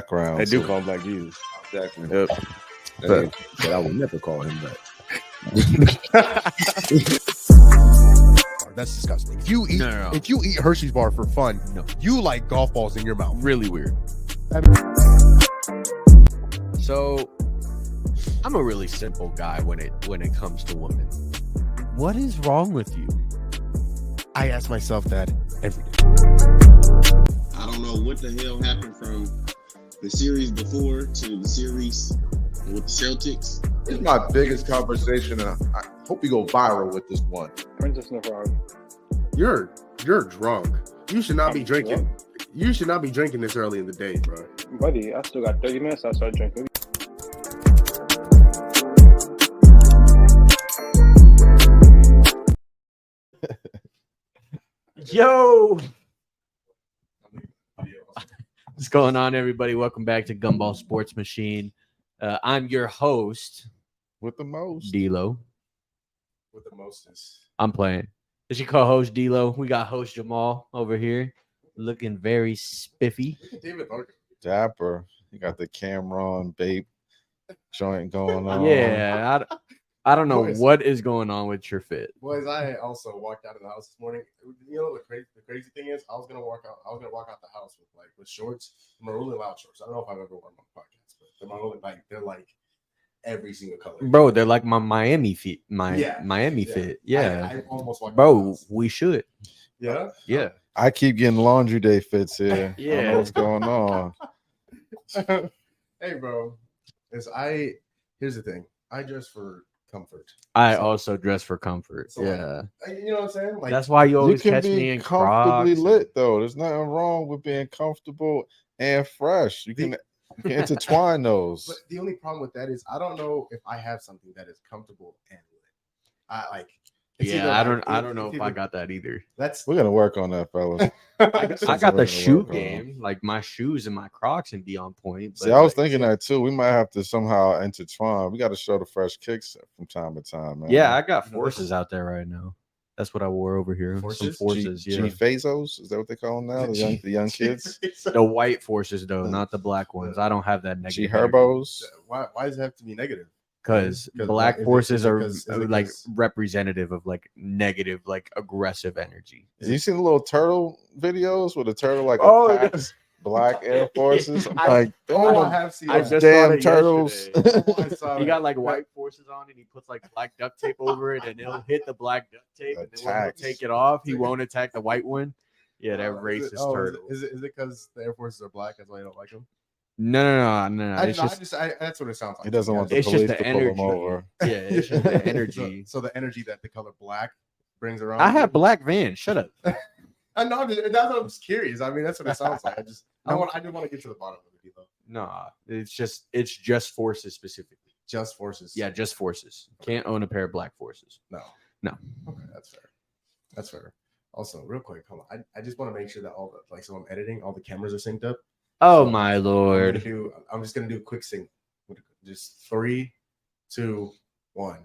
background. They do call him Black Jesus. Exactly. Yep. But I would never call him that. That's disgusting. If you eat, No. if you eat Hershey's bar for fun, you like golf balls in your mouth. Really weird. So, I'm a really simple guy when it comes to women. What is wrong with you? I ask myself that every day. I don't know what the hell happened from the series before to the series with the Celtics. This is my biggest conversation, and I hope you go viral with this one. Princess no frog. You're drunk. You should not be drinking. You should not be drinking this early in the day, bro. Buddy, I still got 30 minutes. I start drinking. Yo! What's going on, everybody? Welcome back to Gumball Sports Machine. I'm your host, With the most. D-Lo. With the mostest. I'm playing. This is your co-host, D-Lo. We got host Jamal over here, looking very spiffy. David Barker. Dapper. You got the Cameron babe joint going on. Yeah, I don't know Boys. what is going on with your fit. Boys, I also walked out of the house this morning. You know the crazy thing is, I was gonna walk out the house with shorts. They're really loud shorts. I don't know if I've ever worn them on podcasts, but they're like every single color. Bro, they're like my Miami fit. Miami Yeah. fit. Yeah. I almost walked out of the Bro, house. we should. Yeah. Yeah. I keep getting laundry day fits here. I don't Yeah. know what's going on. Hey, bro. Here's the thing. I dress for comfort. I also dress for comfort. So, Yeah. You know what I'm saying? Like That's why you You always can catch me be in comfortably Crocs. lit, though. There's nothing wrong with being comfortable and fresh. You can intertwine those. But the only problem with that is I don't know if I have something that is comfortable and lit. Yeah, I don't know if I got that either. That's We're gonna work on that, fellas. I Something got we're the gonna shoe work on. game, like my shoes and my Crocs and be on point. See, I was thinking that too. We might have to somehow intertwine. We got to show the fresh kicks from time to time, man. Yeah, I got forces out there right now. That's what I wore over here. Some Forces? forces, G yeah. Fazos, is that what they call them now? The young kids. The white forces though, not the black ones. I don't have that G negative. Herbos. why does it have to be negative? Because 'Cause black is it- forces is it are 'cause- is it like 'cause- representative of like negative, like aggressive energy. You seen the little turtle videos with a turtle like Oh, attacks black Air Forces? I'm like, Oh, damn, I have seen I that. just damn saw it turtles. yesterday. Oh, I saw He that. got like white forces on and he puts like black duct tape over it and it'll hit the black duct tape and then when he'll Attacks. take it off, he won't attack the white one. Yeah, that Is it- racist oh, turtle. Is it because the Air Forces are black? That's why you don't like them? No. It's just That's what it sounds like. He doesn't want the It's just police the to pull him energy. over. yeah, it's just the energy. So the energy that the color black brings around. I have black vans. Shut up. I know. That's what I'm just curious. I mean, that's what it sounds like. I didn't want to get to the bottom of it, though. Nah, it's just forces specifically. Just forces. Yeah, just forces. Can't own a pair of black forces. No. No. Okay, that's fair. Also, real quick, hold on. I just want to make sure that so I'm editing, all the cameras are synced up. Oh So, my lord. I'm just gonna do a quick sync. Just 3, 2, 1.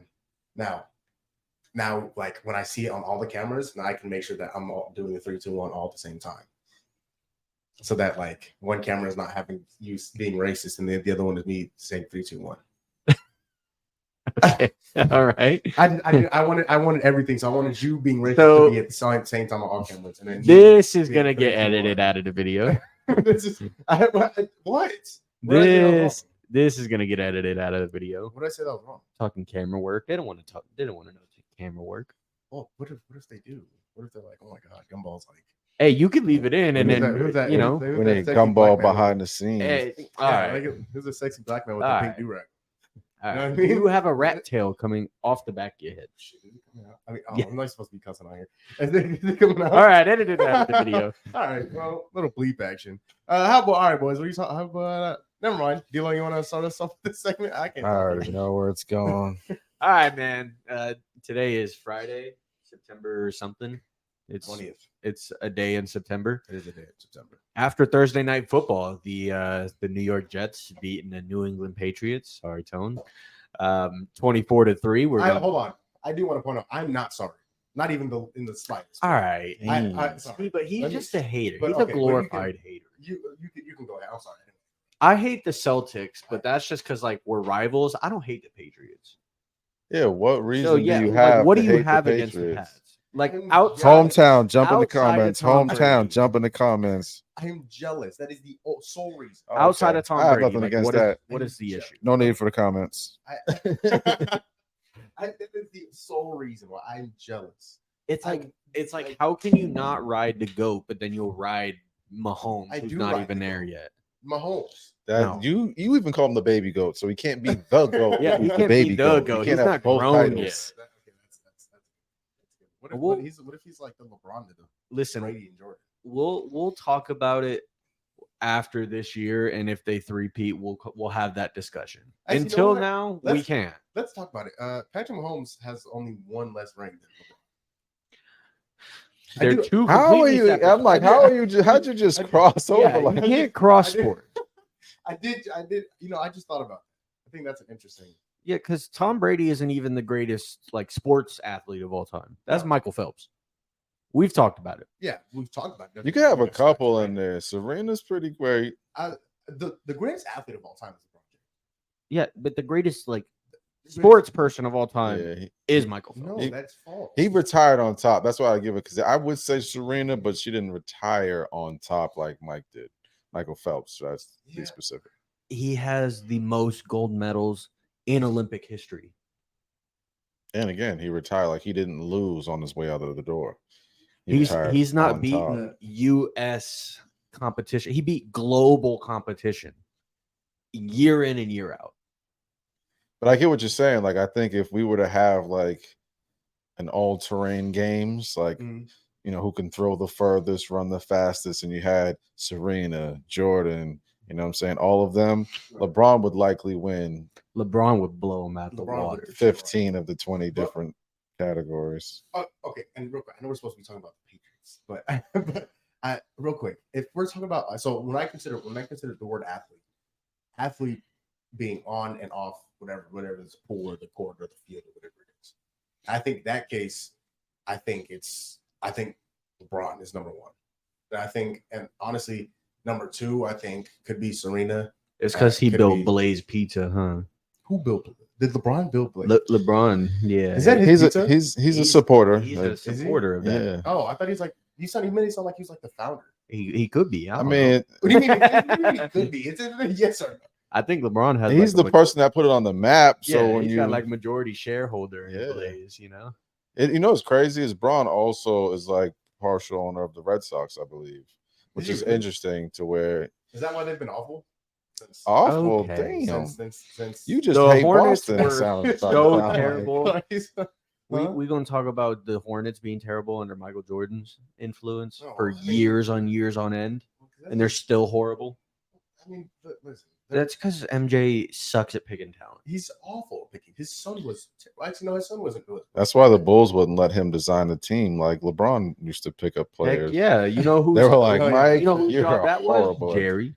Now, like when I see it on all the cameras, now I can make sure that I'm all doing the 3, 2, 1 all at the same time. So that like one camera is not having you being racist, and the other one is me saying 3, 2, 1. Okay. All right. I wanted everything. So I wanted you being racist So- to be at the same time on all cameras, and then This is being gonna get 3, 2, 1. edited out of the video. This is what? This is gonna get edited out of the video. What did I say that was wrong? Talking camera work. They don't want to talk. They don't want to know camera work. Oh, what if they do? What if they're like, oh my god, Gumball's like, Hey, you can leave it in, and Who's then that- who's that- you know. who's We that need sexy Gumball black man behind the scenes. Hey, all yeah, right. like who's a sexy black man with All the right. pink do-rag? All You know right. what I mean? You have a rat tail coming off the back of your head. I mean, Yeah. I'm not supposed to be cussing out here. Is it coming out? All right, edit it out of the video. All right, well, little bleep action. How about, all right, boys, what are you talking about? Never mind. D-Lo, you want to start us off with this segment? I can't. I already know where it's going. All right, man. Today is Friday, September something. It's 20th. It's a day in September. It is a day in September. After Thursday night football, the New York Jets beating the New England Patriots. Sorry, Tone. 24-3. Hold on. I do want to point out, I'm not sorry. Not even in the slightest. All right. I sorry. But he's Let me- just a hater. but He's okay, a but you glorified can- hater. You can go ahead. I'm sorry. I hate the Celtics, but that's just because like we're rivals. I don't hate the Patriots. Yeah, what reason So yeah, do you have? like what to do you hate have the against the Patriots? Pats? Like I'm outside, Hometown, jump in the outside of comments. Tom Hometown, Brady. jump in the comments. I am jealous. That is the sole reason. Oh, outside okay. of Tom I have Brady, nothing like, against what is that. what is the issue? No need for the comments. I that is the sole reason why I'm jealous. It's I'm- like how can you not ride the GOAT, but then you'll ride Mahomes, I who's do not ride even the there GOAT. yet. Mahomes. That No. you even call him the baby goat, so he can't be the goat. Yeah, He's he the can't baby be the goat. goat. He He's can't have not both grown titles. yet. That's good. Well- What if he's like the LeBron to the Listen, Brady and Jordan? we'll talk about it after this year, and if they three-peat, we'll have that discussion. Actually, you know Until what? now, we Let's- can't. Let's talk about it. Patrick Mahomes has only one less ring than LeBron. I They're do- two How are completely you? separate I'm like, sports. how are you? How'd you just cross over? Yeah, like, you can't cross I did- sport. I did. You know, I just thought about that. I think that's an interesting. Yeah, because Tom Brady isn't even the greatest like sports athlete of all time. That's No. Michael Phelps. We've talked about it. Yeah, we've talked about it. you could have a couple in there. Serena's pretty great. The greatest athlete of all time is LeBron James. Yeah, but the greatest like The sports person of all time Yeah, is Michael Phelps. No, He- that's false. he retired on top. That's why I give it because I would say Serena, but she didn't retire on top like Mike did. Michael Phelps. That's to be Yeah. specific. He has the most gold medals in Olympic history. And again, he retired like he didn't lose on his way out of the door. He He's retired he's not on beaten top. U.S. competition. He beat global competition year in and year out. But I get what you're saying. Like, I think if we were to have like an all-terrain games, like Mhm. you know, who can throw the furthest, run the fastest, and you had Serena, Jordan, you know what I'm saying? All of them, LeBron would likely win LeBron would blow him out the LeBron would water. for sure. 15 of the 20 different categories. Okay, and real quick, I know we're supposed to be talking about the Patriots, but real quick, if we're talking about when I consider the word athlete being on and off whatever the pool or the court or the field or whatever it is, I think that case, I think LeBron is number one. And I think, and honestly, number two, I think could be Serena. It's because he Could built be. Blaze Pizza, huh? Who built it? Did LeBron build Blake? LeBron, yeah. Is that his pizza? He's a supporter. He's Like, a supporter of that. yeah. Oh, I thought he's like you made it sound like he was like the founder. He could be. I I don't mean, know. What do you mean? What do you mean it could be? Is it yes or no? I think LeBron has. he's like the person that put it on the map. Yeah, So when he's you got like majority shareholder in Yeah. Blaze, you know. you know what's crazy is Braun also is like partial owner of the Red Sox, I believe, which Is is he really? interesting to where Is that why they've been awful? awful. Okay. Damn, Since you just The hate Hornets Boston. it were sounds so like. terrible. Huh? We gonna talk about the Hornets being terrible under Michael Jordan's influence Oh, for I mean- years on end, and they're still horrible. I mean, listen. That's because MJ sucks at picking talent. He's awful at picking. His son was actually no, his son wasn't good. That's why the Bulls wouldn't let him design the team. Like LeBron used to pick up players. Heck yeah, you know who They were like, Oh, yeah. Mike, you know whose you're job that was? horrible. Jerry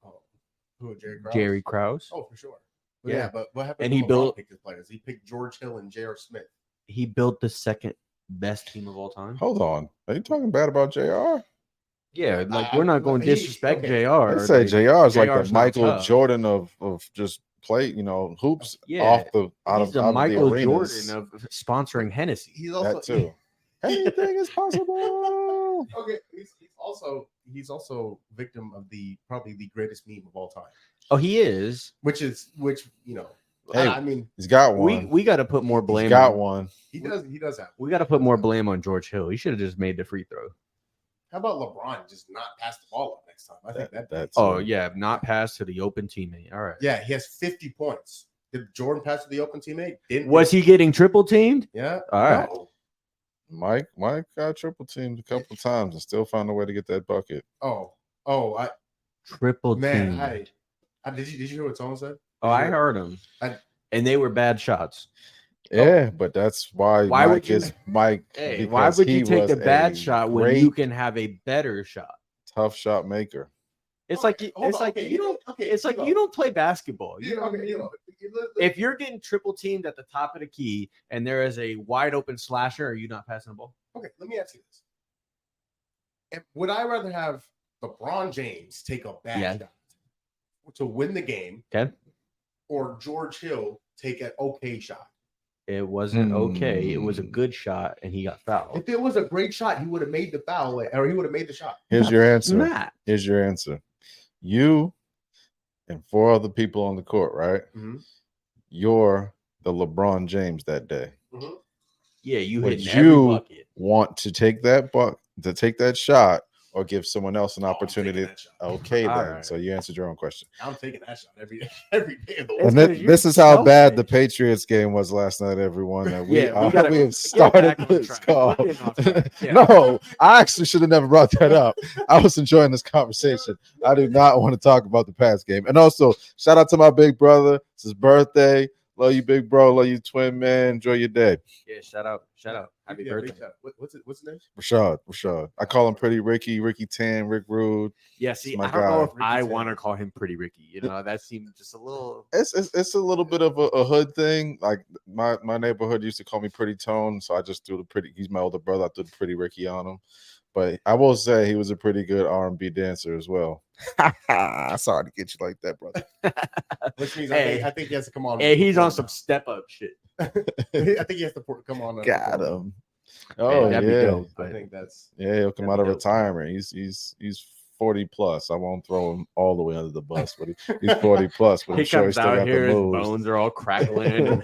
Oh, who? Jerry Krause? Jerry Krause. Oh, for sure. But Yeah. yeah, but what happened? And when he LeBron built- picked his players. He picked George Hill and J.R. Smith. He built the second best team of all time. Hold on, are you talking bad about Jr.? Yeah, like I- we're not going to he- disrespect okay. JR. They say like, Jr. is like JR the 's not Michael tough. Jordan of just play, hoops Yeah, off the out He's of the out Michael of the arenas. Jordan of sponsoring Hennessy. He's also That too. Anything is possible. okay. He's also victim of probably the greatest meme of all time, Oh, he is. which Hey, I mean He's got one. We got to put more blame. He's got on, one. he does have. We got to put more blame on George Hill. He should have just made the free throw. How about LeBron just not pass the ball up next time? I think That's Oh yeah, not pass to the open teammate. All right. yeah. He has 50 points. Did Jordan pass to the open teammate? Didn't Was he getting triple teamed? Yeah. All right. No. Mike got triple teamed a couple times and still found a way to get that bucket. Oh, Triple man. teamed. Did you hear what Tone said? Oh, I heard him. And they were bad shots. Yeah, but that's why Why Mike would you- is Mike. Hey, why because would you he take was the bad a shot when great you can have a better shot? tough shot maker? It's Okay, like you, hold it's on, like okay, you don't. okay, It's like Elo. you don't play basketball. Yeah, okay, If you're getting triple teamed at the top of the key and there is a wide open slasher, are you not passing the ball? okay, let me ask you this. Would I rather have LeBron James take a bad Yeah. shot to win the game, Okay. or George Hill take an okay shot? It wasn't okay. It was a good shot, and he got fouled. If it was a great shot, he would have made the foul, or he would have made the shot. Here's your answer. Matt. Here's your answer. You and 4 other people on the court, right? Mhm. You're the LeBron James that day. Yeah, you Would hit every you bucket. want to take that shot, or give someone else an Oh, I'm opportunity? taking that shot. Okay, All then. right. So you answered your own question. I'm taking that shot every day of the It's week. And 'cause you're this is how bad the selfish. Patriots game was last night, everyone. That we, Yeah, we gotta we get have started back on this track. call. We're getting off track. Yeah. No, I actually should have never brought that up. I was enjoying this conversation. I do not want to talk about the past game. And also, shout out to my big brother. It's his birthday. Love you, big bro. Love you, twin man. Enjoy your day. Yeah, shout out. Happy Yeah, birthday. big shot. What's his name? Rashad. I call him Pretty Ricky, Ricky Tan, Rick Rude. Yeah, see, my I don't know guy. if I Ricky want to Tanner. call him Pretty Ricky. You know, that seemed just a little. It's a little bit of a hood thing. Like my neighborhood used to call me Pretty Tone, so I just threw the pretty. He's my older brother. I threw the Pretty Ricky on him. But I will say he was a pretty good R&B dancer as well. Sorry to get you like that, brother. Which means Hey. I think he has to come on. Hey, he's on perform some step up shit. now. I think he has to come on. and Got perform. him. Oh that'd be yeah, dope. I But think that's. yeah. He'll come That'd out be of dope. retirement. He's 40 plus. I won't throw him all the way under the bus, but he's 40 plus. But he I'm sure he comes still out got here, the his moves. bones are all crackling.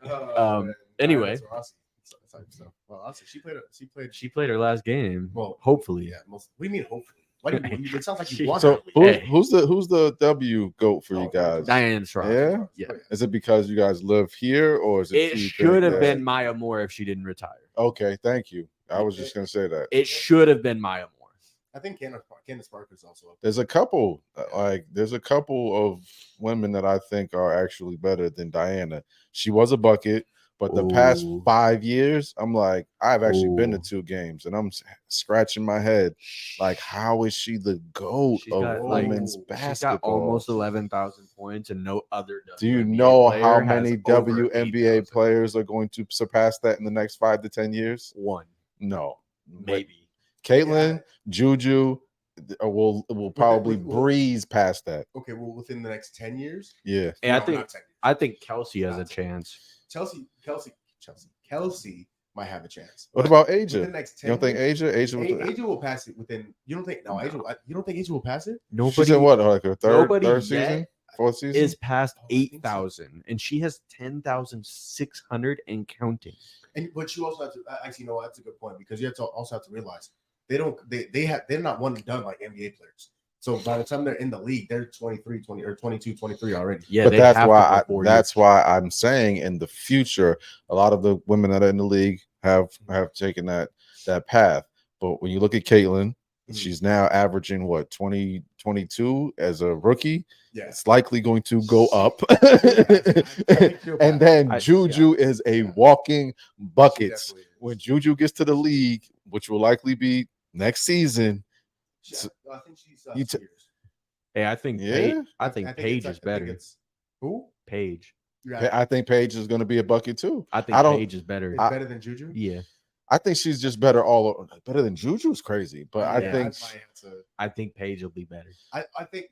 Man. Anyway. That's Rossi. So, well, honestly, she played. She played her last game. Well, Hopefully. Yeah. What do you mean? Hopefully. Why do you, it sounds like you want. So her. Hey. who's the W goat for you Oh, guys? Diane Straub. Yeah? Yeah. Is it because you guys live here, or is it? It you should think have that- been Maya Moore if she didn't retire. Okay, thank you. I was just gonna say that. It should have been Maya Moore. I think Candace Parker's also up. There's a couple of women that I think are actually better than Diana. She was a bucket, but the past Ooh. 5 years, I'm like, I've actually been to Ooh. 2 games, and I'm scratching my head, like, how is she the GOAT She's of got, women's She's basketball? got almost 11,000 points, and no other. Do you WNBA know player how has many over WNBA 8,000. players are going to surpass that in the next 5 to 10 years? One, No, But maybe. Caitlin, Juju will probably well- breeze past that. Okay, well, within the next 10 years. Yeah. And No, I think not 10 years. I think Kelsey has a chance. Kelsey might have a chance. What But about within Asia? the next 10 You don't think years, Asia? Asia will pass it within. You don't think? No, you don't think Asia will pass it? She's Nobody in what, like her nobody third yet season, 4th season? is past Oh, I think so. 8,000, and she has 10,600 and counting. But you also have to actually know that's a good point because you have to also have to realize they're not one and done like NBA players. So by the time they're in the league, they're 23, 20 or 22, 23 already. Yeah, But they that's have why to go 4 that's years. why I'm saying in the future, a lot of the women that are in the league have taken that path. But when you look at Caitlin, she's now averaging what 22 as a rookie. Yeah. It's likely going to go up. I think she'll And pass. then I- Juju is a Yeah. walking She buckets. definitely is. When Juju gets to the league, which will likely be next season, I think she's you 2 t- years. Hey, I think Yeah. I think Paige is better. Who? Paige. I think Paige is going to be a bucket too. I think I don't- Paige is better. It's better than Juju. Yeah, I think she's just better better than Juju's crazy, but I Yeah, think that's my answer. I think Paige will be better. I think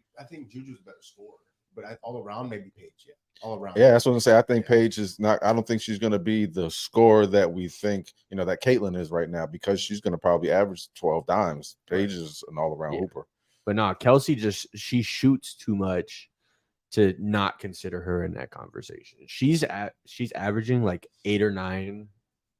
Juju's a better scorer, but all around maybe Paige. Yeah, all around. yeah, that's what I'm saying. I think Yeah. Paige is not. I don't think she's going to be the scorer that we think that Caitlin is right now because she's going to probably average 12 dimes. Paige is an all around Yeah. hooper. But no, Kelsey she shoots too much to not consider her in that conversation. She's averaging like 8 or 9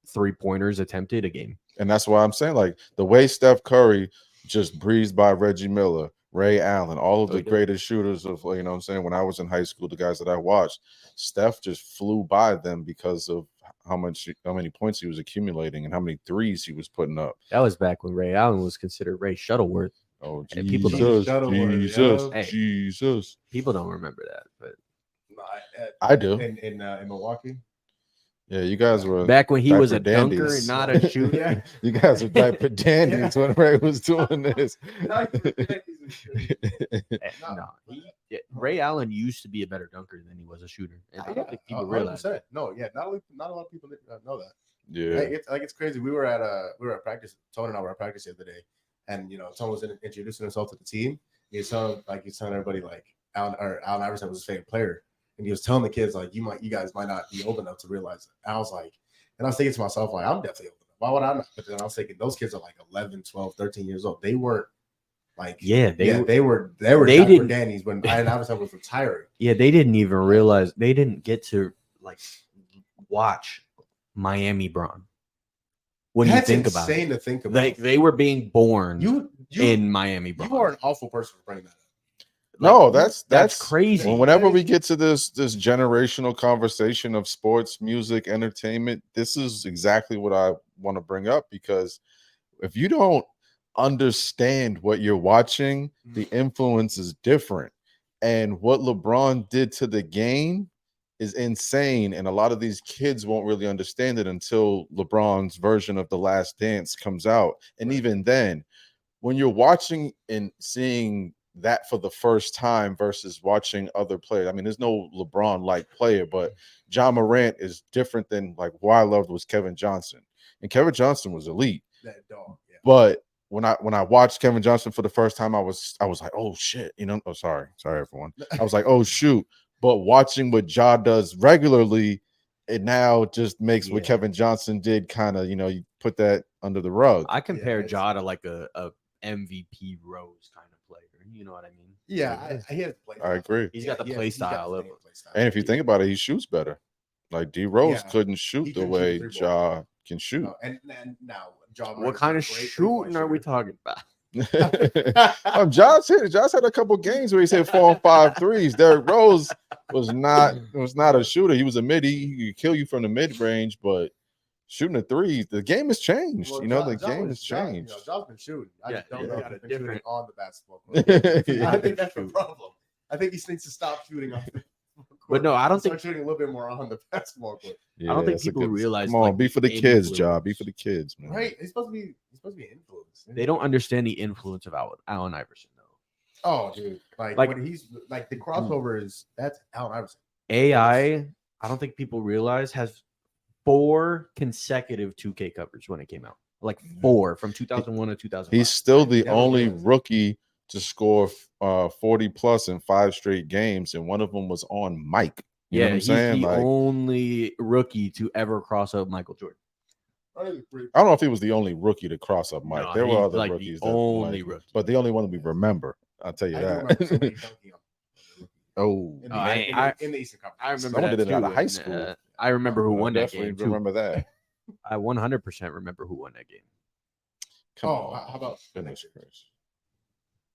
3-pointers attempted a game. And that's why I'm saying, like, the way Steph Curry just breezed by Reggie Miller, Ray Allen, all of Oh, the he did. greatest shooters of, what I'm saying, when I was in high school, the guys that I watched, Steph just flew by them because of how many points he was accumulating and how many threes he was putting up. That was back when Ray Allen was considered Ray Shuttleworth. Oh, And Jesus, people don't- Shuttleworth, Jesus, yeah. Hey. Jesus. People don't remember that, but I do. in Milwaukee. Yeah, you guys were back when he was a diaper dunker dandies. and not a shooter. Yeah. You guys were diaper dandies when Ray was doing this. Ray Allen used to be a better dunker than he was a shooter. And I don't think people realize. 100%. No, yeah, not a lot of people know that. Yeah. It's crazy. We were at practice. Tony and I were at practice the other day, and Tony was introducing himself to the team, he's telling everybody like Allen Iverson was his favorite player, and he was telling the kids like you guys might not be old enough to realize it. And I was like, and I was thinking to myself like I'm definitely old enough. Why would I not? But then I was thinking those kids are like 11, 12, 13 years old. They weren't like they were Dapper Danny's when Allen Iverson was retiring. Yeah, they didn't even realize they didn't get to like watch Miami Braun. When That's you think about insane it, to think about. they were being born You in Miami Braun. You are an awful person for bringing that up. No, that's crazy. Whenever we get to this generational conversation of sports, music, entertainment, this is exactly what I want to bring up, because if you don't understand what you're watching, the influence is different. And what LeBron did to the game is insane. And a lot of these kids won't really understand it until LeBron's version of The Last Dance comes out. And even then, when you're watching and seeing that for the first time versus watching other players, I mean, there's no LeBron-like player, but John Morant is different than like who I loved was Kevin Johnson. And Kevin Johnson was elite. That dog, yeah. But when I watched Kevin Johnson for the first time, I was like, oh shit, sorry everyone. I was like, oh shoot. But watching what Ja does regularly, it now just makes what Kevin Johnson did kind of, you put that under the rug. I compare Ja to like a MVP Rose kind of player. You know what I mean? Yeah, he has play. I agree. He's got the play style of it. And if you think about it, he shoots better. Like D Rose couldn't shoot the way Ja can shoot. No, and now Ja. What kind of shooting are we talking about? Josh had a couple games where he hit 4 and 5 threes. Derrick Rose was not a shooter. He was a mid. He could kill you from the mid range, but shooting a three, the game has changed. Well, the game has changed. Ja's been shooting. I just don't know if he's been shooting on the basketball court. I think that's the problem. I think he needs to stop shooting off the court. But no, I don't think shooting a little bit more on the basketball court. I don't think people realize. Come on, be for the kids, Ja. Be for the kids, man. Right? He's supposed to be an influence. They don't understand the influence of Allen Iverson, though. Oh, dude! Like when he's like the crossover that's Allen Iverson. I don't think people realize has 4 consecutive 2K covers when it came out. Like 4 from 2001 to 2005. He's still the only rookie to score 40 plus in 5 straight games, and one of them was on Mike. You know what I'm saying? He's the only rookie to ever cross up Michael Jordan. I don't know if he was the only rookie to cross up Mike. No, there were other like rookies, rookie. but the only one that we remember. I'll tell you that. In the Eastern Conference, I remember someone did it out of high school. I remember who won that game. Remember that? I 100% remember who won that game. How about finish?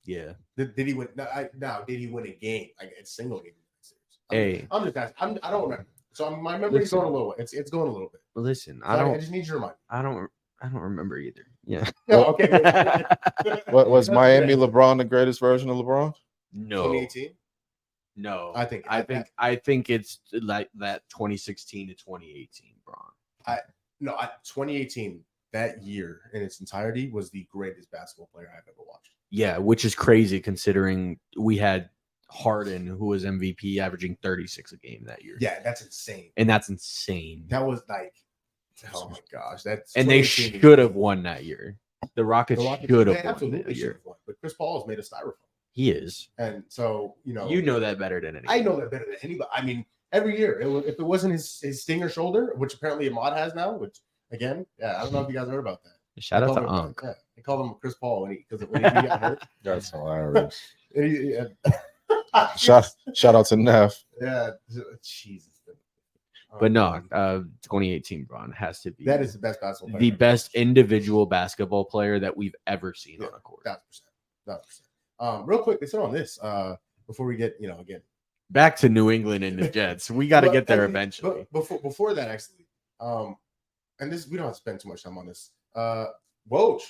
Yeah. Did he win? Did he win a game? Like a single game? I'm just asking. I don't remember. So my memory's going a little. It's going a little bit. Listen, I just need your reminder. I don't remember either. Yeah. Okay. What was Miami LeBron the greatest version of LeBron? No. 2018. No. I think it's like that 2016 to 2018 Bron. 2018, that year in its entirety was the greatest basketball player I've ever watched. Yeah, which is crazy considering we had Harden, who was MVP, averaging 36 a game that year. Yeah, that's insane. And that's insane. That was like, oh my gosh, that's. And they should have won that year. The Rockets should have won that year. But Chris Paul is made of styrofoam. He is, and so you know that better than anybody. I know that better than anybody. I mean, every year, if it wasn't his stinger shoulder, which apparently Ahmad has now, which again, I don't know if you guys heard about that. Shout out to Unc. Yeah, they called him Chris Paul when he got hurt. That's hilarious. Shout out to Neff. Yeah, Jesus. But no, 2018 Bron has to be. That is the best basketball player. The best individual basketball player that we've ever seen on a court. 1,000%. Real quick, they said on this before we get again back to New England and the Jets. We got to get there eventually. But before that, actually, and this we don't have to spend too much time on this. Woj,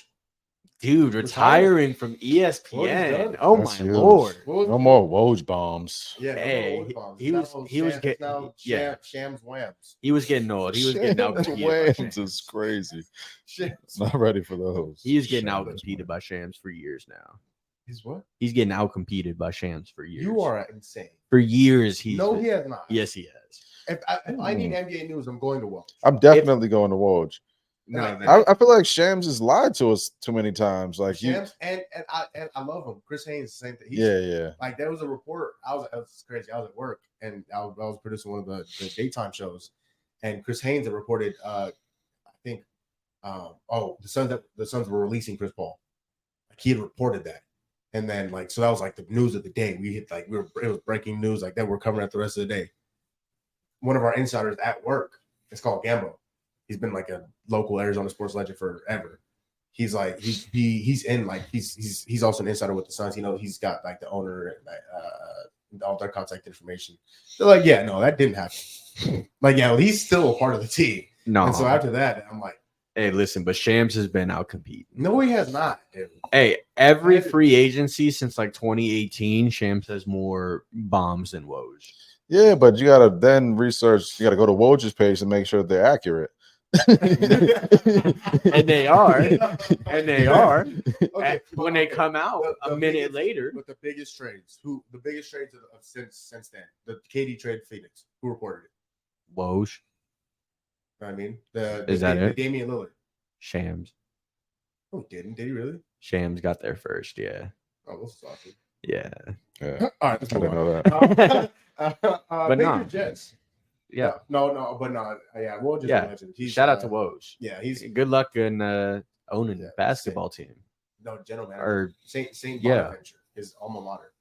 dude, retiring from ESPN. Oh my lord! No more Woj bombs. Yeah, hey, he was getting shams whams. He was getting old. He was getting out. Whams is crazy. Not ready for those. He is getting out competed by Shams for years now. He's what? He's getting out competed by Shams for years. You are insane. For years, he has not. Yes, he has. If I need NBA news, I'm going to Woj. I'm definitely going to Woj. I feel like Shams has lied to us too many times. Like Shams and I love him. Chris Haynes, the same thing. yeah. Like there was a report. It was crazy. I was at work and I was producing one of the daytime shows, and Chris Haynes had reported. I think, the Suns were releasing Chris Paul. Like he had reported that, and then so that was like the news of the day. It was breaking news like that. We're covering it the rest of the day. One of our insiders at work, it's called Gumball. He's been like a local Arizona sports legend forever. He's like he's also an insider with the Suns. He's got like the owner and all their contact information. They're like, yeah, no, that didn't happen. He's still a part of the team. No. And so after that, I'm like, hey, listen, but Shams has been out competing. no, he has not. Dude. Hey, every free agency since like 2018, Shams has more bombs than Woj. Yeah, but you gotta then research. You gotta go to Woj's page and make sure they're accurate. And they are. Okay, When they come out a minute later. With the biggest trades, the biggest trades since then, the KD trade to Phoenix, who reported it? Woj, I mean, Is that it? Damian Lillard. Shams. Oh, he didn't? Did he really? Shams got there first, yeah. Oh, this is awesome. Yeah. Yeah, All right, let's I move didn't on. know that. But Lakers, no. Jets. Yeah. No, but no. Yeah, Woj is Yeah. a legend. He's, Shout out to Woj. Yeah, he's Good luck in owning Yeah, a basketball team. no general manager. Or Saint yeah. Bonaventure, his alma mater.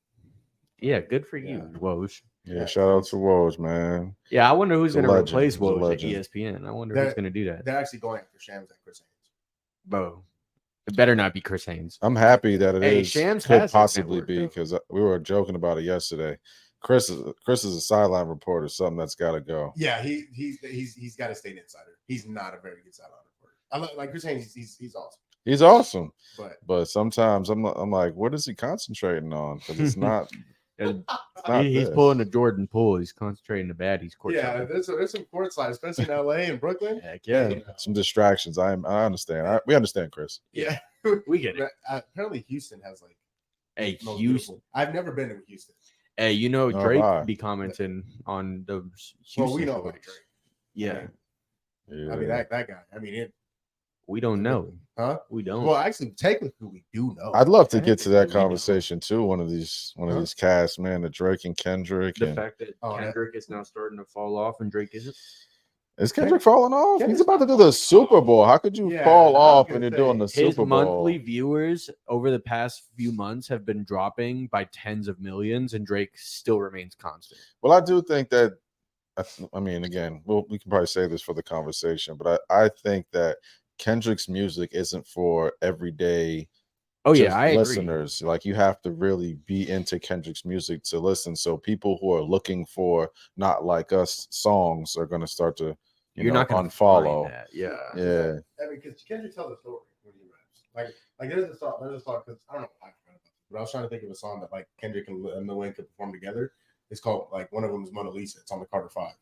yeah, good for you, Yeah. Woj. Yeah, shout out to Woj, man. Yeah, I wonder who's He's a going to legend. replace He's a Woj at legend. ESPN. I wonder They're- who's going to do that. They're actually going after Shams and Chris Haynes. Bro, it better not be Chris Haynes. I'm happy that it Hey, is. Shams Could has his possibly network, be though. because we were joking about it yesterday. Chris is a sideline reporter. Something that's got to go. Yeah, he's got to stay an insider. He's not a very good sideline reporter. I like Chris Haynes. He's awesome. He's awesome, But but sometimes I'm like, what is he concentrating on? Because it's not. not He's this. pulling a Jordan Poole. He's concentrating the baddies. yeah, there's some courtside, especially in LA and Brooklyn. Heck yeah. Some distractions. I understand. We understand, Chris. Yeah. We get it. But, apparently Houston has like Hey, most Houston. beautiful. I've never been to Houston. Hey, you know No, Drake bye. be commenting on the Houston. Well, we know footage. about Drake. Yeah, Yeah. I mean that guy. I mean we don't know. huh? We don't. Well, actually, technically, we do know. I'd love to get to that We know. conversation too. One of these Huh? casts, man, the Drake and Kendrick. The And, fact that Oh, that- Kendrick is now starting to fall off and Drake isn't. is Kendrick falling off? He's Kendrick's about to not do the falling Super off. Bowl. How could you Yeah, fall I was off gonna when you're say, doing the His Super Bowl? monthly viewers over the past few months have been dropping by tens of millions, and Drake still remains constant. Well, I do think that. I mean, again, we can probably say this for the conversation, but I think that Kendrick's music isn't for everyday Oh yeah, just I agree. listeners. Like you have to really be into Kendrick's music to listen. So people who are looking for not like us songs are going to start to You're not going to unfollow. that. Yeah. Yeah, I mean, because Kendrick tells a story when he raps. Like there's a song because I don't know why I forgot about it, but I was trying to think of a song that like Kendrick and Lil Wayne could perform together. It's called like one of them is Mona Lisa. It's on the Carter 5.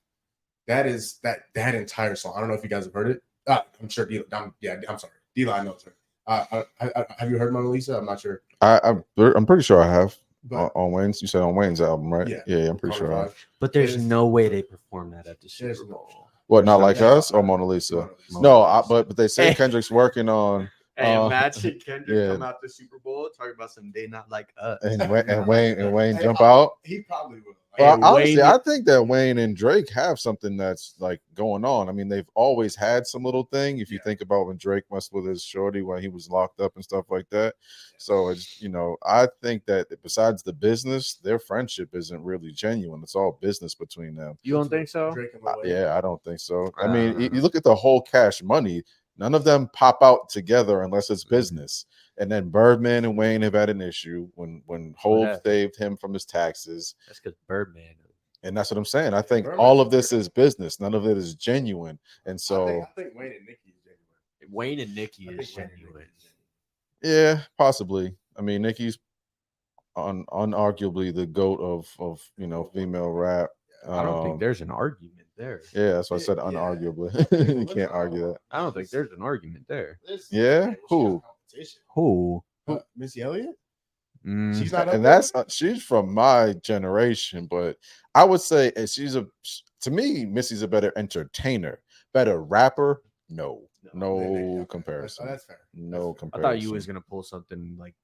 That is that entire song. I don't know if you guys have heard it. I'm sure. I'm sorry. D-Line knows her. Have you heard Mona Lisa? I'm not sure. I'm pretty sure I have But on Wayne's. You said on Wayne's album, right? Yeah. I'm pretty Carter sure. I have. 5. But there's There's- no way they perform that at the There's Super no- Bowl. What? Not like Mona us or Mona Lisa? Mona Lisa. No, but they say Kendrick's working on. Hey, Uh, imagine Kendrick yeah. come out the Super Bowl talking about some they not like us. And Wayne Hey, jump out. He probably will. Well, Hey, honestly, Wayne- I think that Wayne and Drake have something that's like going on. I mean, they've always had some little thing. If you Yeah. think about when Drake messed with his shorty when he was locked up and stuff like that. So it's I think that besides the business, their friendship isn't really genuine. It's all business between them. You don't think so? Drake and Lil Wayne. Yeah, I don't think so. I mean, you Uh. look at the whole Cash Money. None of them pop out together unless it's business. And then Birdman and Wayne have had an issue when Hov happened? saved him from his taxes. That's because Birdman. And that's what I'm saying. I think Birdman all is of this is business. None of it is genuine. And so, I think Wayne and Nicki is genuine. Wayne and Nicki I is think Wayne and genuine. Nicki is genuine. yeah, possibly. I mean, Nicki's unarguably the GOAT of female rap. I don't think there's an argument there. Yeah, that's why I said Yeah. unarguably. You can't argue that. I don't think there's an argument there. Yeah? She got Who? competition. Who? Missy Elliott? Mm, She's not up And there? that's she's from my generation, but I would say to me, Missy's a better entertainer, better rapper. No, No comparison. That's fair. No That's fair. I comparison. thought you was gonna pull something like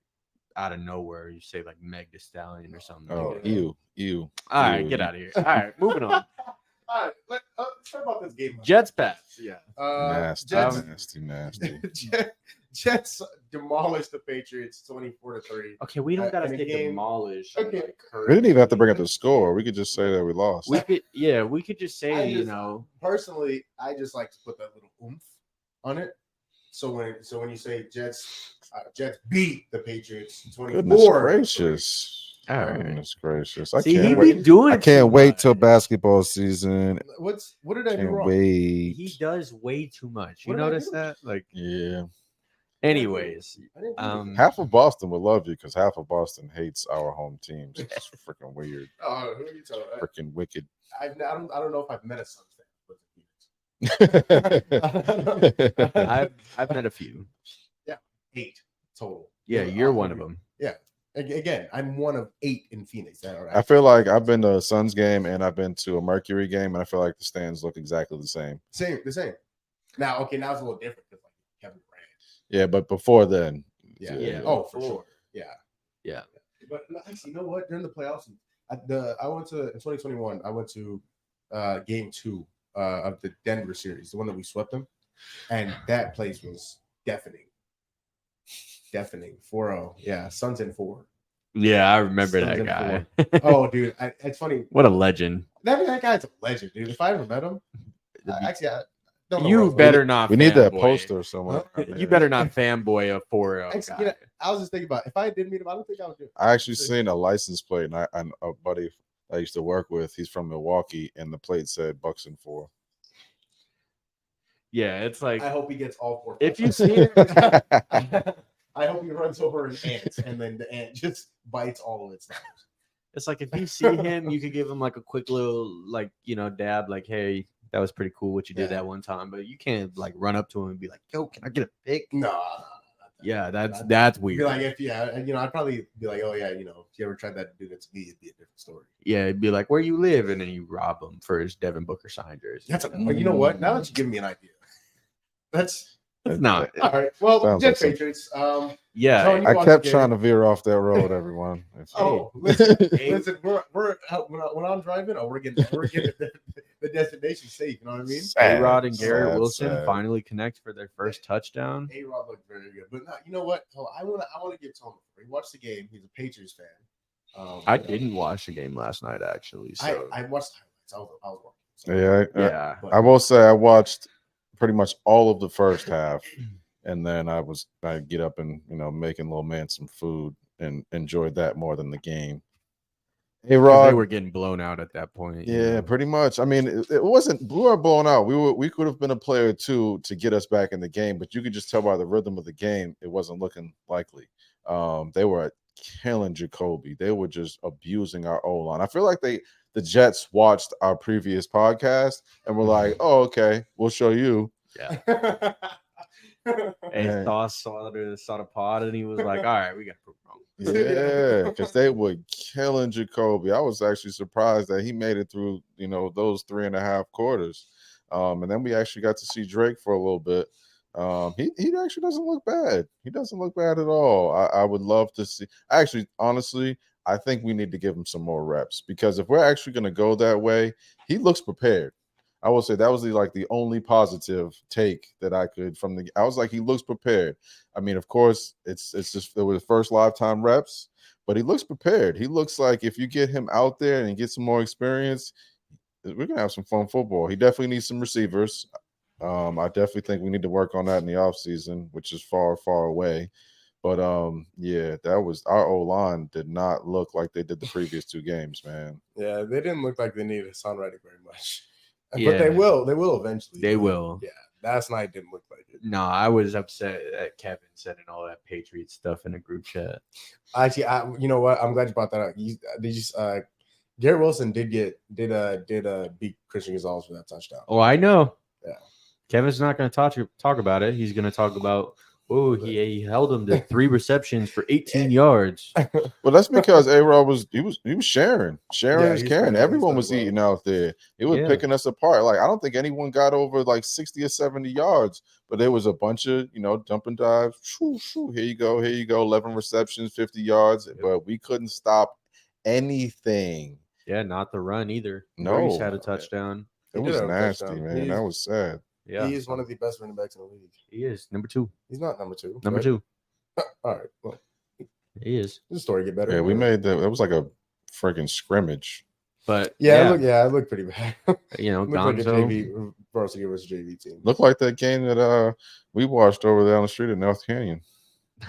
out of nowhere. You say like Meg Thee Stallion or something. Oh, like that. ew. All right, Ew. get out of here. All right, moving on. All right, let's talk about this game. Jets pass. Yeah. Nasty, Jets, nasty. Jets demolished the Patriots 24-3. Okay, we don't gotta in a say game- demolish. Okay. Like, We didn't even have to bring up the score. We could just say that we lost. We could, yeah, we could just say, I just- Personally, I just like to put that little oomph on it. So when you say Jets beat the Patriots 24. Goodness gracious. All right. Goodness gracious. I See, he can't be wait. doing. I can't too wait much. till basketball season. What did I do Can't wrong? wait. He does way too much. You What did I notice do? that? Like, Yeah. anyways, I didn't do anything. Half of Boston would love you because half of Boston hates our home teams. It's freaking weird. Oh, who are you talking about? Freaking wicked. I don't know if I've met a Suns fan. I've met a few. 8 total. Yeah, you're one of them. Again, I'm one of 8 in Phoenix. All right. I feel like I've been to a Suns game and I've been to a Mercury game, and I feel like the stands look exactly the same. The same. Now it's a little different because like Kevin Durant. Yeah, but before then, Yeah. Oh, for sure. Yeah. Yeah. But actually, you know what? During the playoffs, I went to in 2021. I went to game 2 of the Denver series, the one that we swept them, and that place was deafening. 4-0. Yeah, Suns in 4. Yeah, I remember Suns that in guy. Oh, dude, it's funny. What a legend. That guy's a legend, dude. If I ever met him, actually, I don't know. You better not. we need that fanboy. poster somewhere. You better not fanboy a 4-0 Actually, guy. you know, I was just thinking about if I did meet him, I don't think I would do it. I actually seen a license plate, and a buddy I used to work with, he's from Milwaukee, and the plate said Bucks and 4. Yeah, it's like I hope he gets all 4. if you see it, I hope he runs over an ant and then the ant just bites all of its nails. it's like if you see him, you could give him like a quick little dab, like, hey, that was pretty cool what you did Yeah. that one time. But you can't like run up to him and be like, yo, can I get a pic? No. Yeah, that's Be weird. like, I'd probably be like, oh yeah, if you ever tried that to do that to me, it'd be a different story. Yeah, it'd be like, where you live, and then you rob him for his Devin Booker signed jersey. But you know what? Now that you give me an idea, that's It's not. all right. Well, Sounds Jets like Patriots. Yeah, Tony, you I watched kept the game. trying to veer off that road, everyone. Oh, listen, when I'm driving, we're getting the destination safe. You know what I mean? Sad, A-Rod and Garrett sad, Wilson sad. finally connect for their first touchdown. A-Rod looked very good, but you know what? So I want to give Tony. He watched the game. He's a Patriots fan. I didn't watch the game last night, actually. So I watched the highlights. I was watching. So, Yeah, yeah, I will say I watched pretty much all of the first half, and then I get up and making little man some food and enjoyed that more than the game. Hey 'cause Rod, they were getting blown out at that point. you yeah, know. pretty much. I mean, it wasn't we were blown out. We could have been a player or two to get us back in the game, but you could just tell by the rhythm of the game it wasn't looking likely. They were killing Jacoby. They were just abusing our O-line. I feel like the Jets watched our previous podcast and were like, "Oh, okay, we'll show you." Yeah. And Yeah. Sauce saw the pod, and he was like, "All right, we got to prove wrong." Yeah, because they were killing Jacoby. I was actually surprised that he made it through, those 3.5 quarters. And then we actually got to see Drake for a little bit. He actually doesn't look bad. He doesn't look bad at all. I would love to see. Actually, honestly, I think we need to give him some more reps, because if we're actually going to go that way, he looks prepared. I will say that was the only positive take that I could from I was like, he looks prepared. I mean, of course, it's just there was first lifetime reps, but he looks prepared. He looks like if you get him out there and get some more experience, we're gonna have some fun football. He definitely needs some receivers. I definitely think we need to work on that in the offseason, which is far, far away. But yeah, that was our O-line did not look like they did the previous 2 games, man. Yeah, they didn't look like they needed Son Reddick very much. Yeah. But they will eventually. They will. Yeah, last night didn't look like it. No, I was upset that Kevin said all that Patriot stuff in a group chat. Actually, you know what? I'm glad you brought that up. Garrett Wilson did beat Christian Gonzalez for that touchdown. Oh, I know. Yeah. Kevin's not going to talk about it. He's going to talk about Oh, he held him to 3 receptions for 18 yards. Well, that's because A-Rod was sharing Yeah, is he caring. spread it Everyone was well. eating out there. It was Yeah. picking us apart. Like, I don't think anyone got over like 60 or 70 yards, but there was a bunch of, jump and dives. Shoo, shoo, here you go. 11 receptions, 50 yards. But we couldn't stop anything. Yeah, not the run either. No. Brees had a touchdown. It He was did have a nasty, touchdown. man. That was sad. Yeah, He is one of the best running backs in the league. he is number 2. He's not number 2. Number right? 2. All right. Well, He is. the story get better. Yeah, we made that. It was like a freaking scrimmage. But It looked pretty bad. you know, Looked like a Gonzo. JV varsity versus JV team. Looked like that game that we watched over there on the street in North Canyon.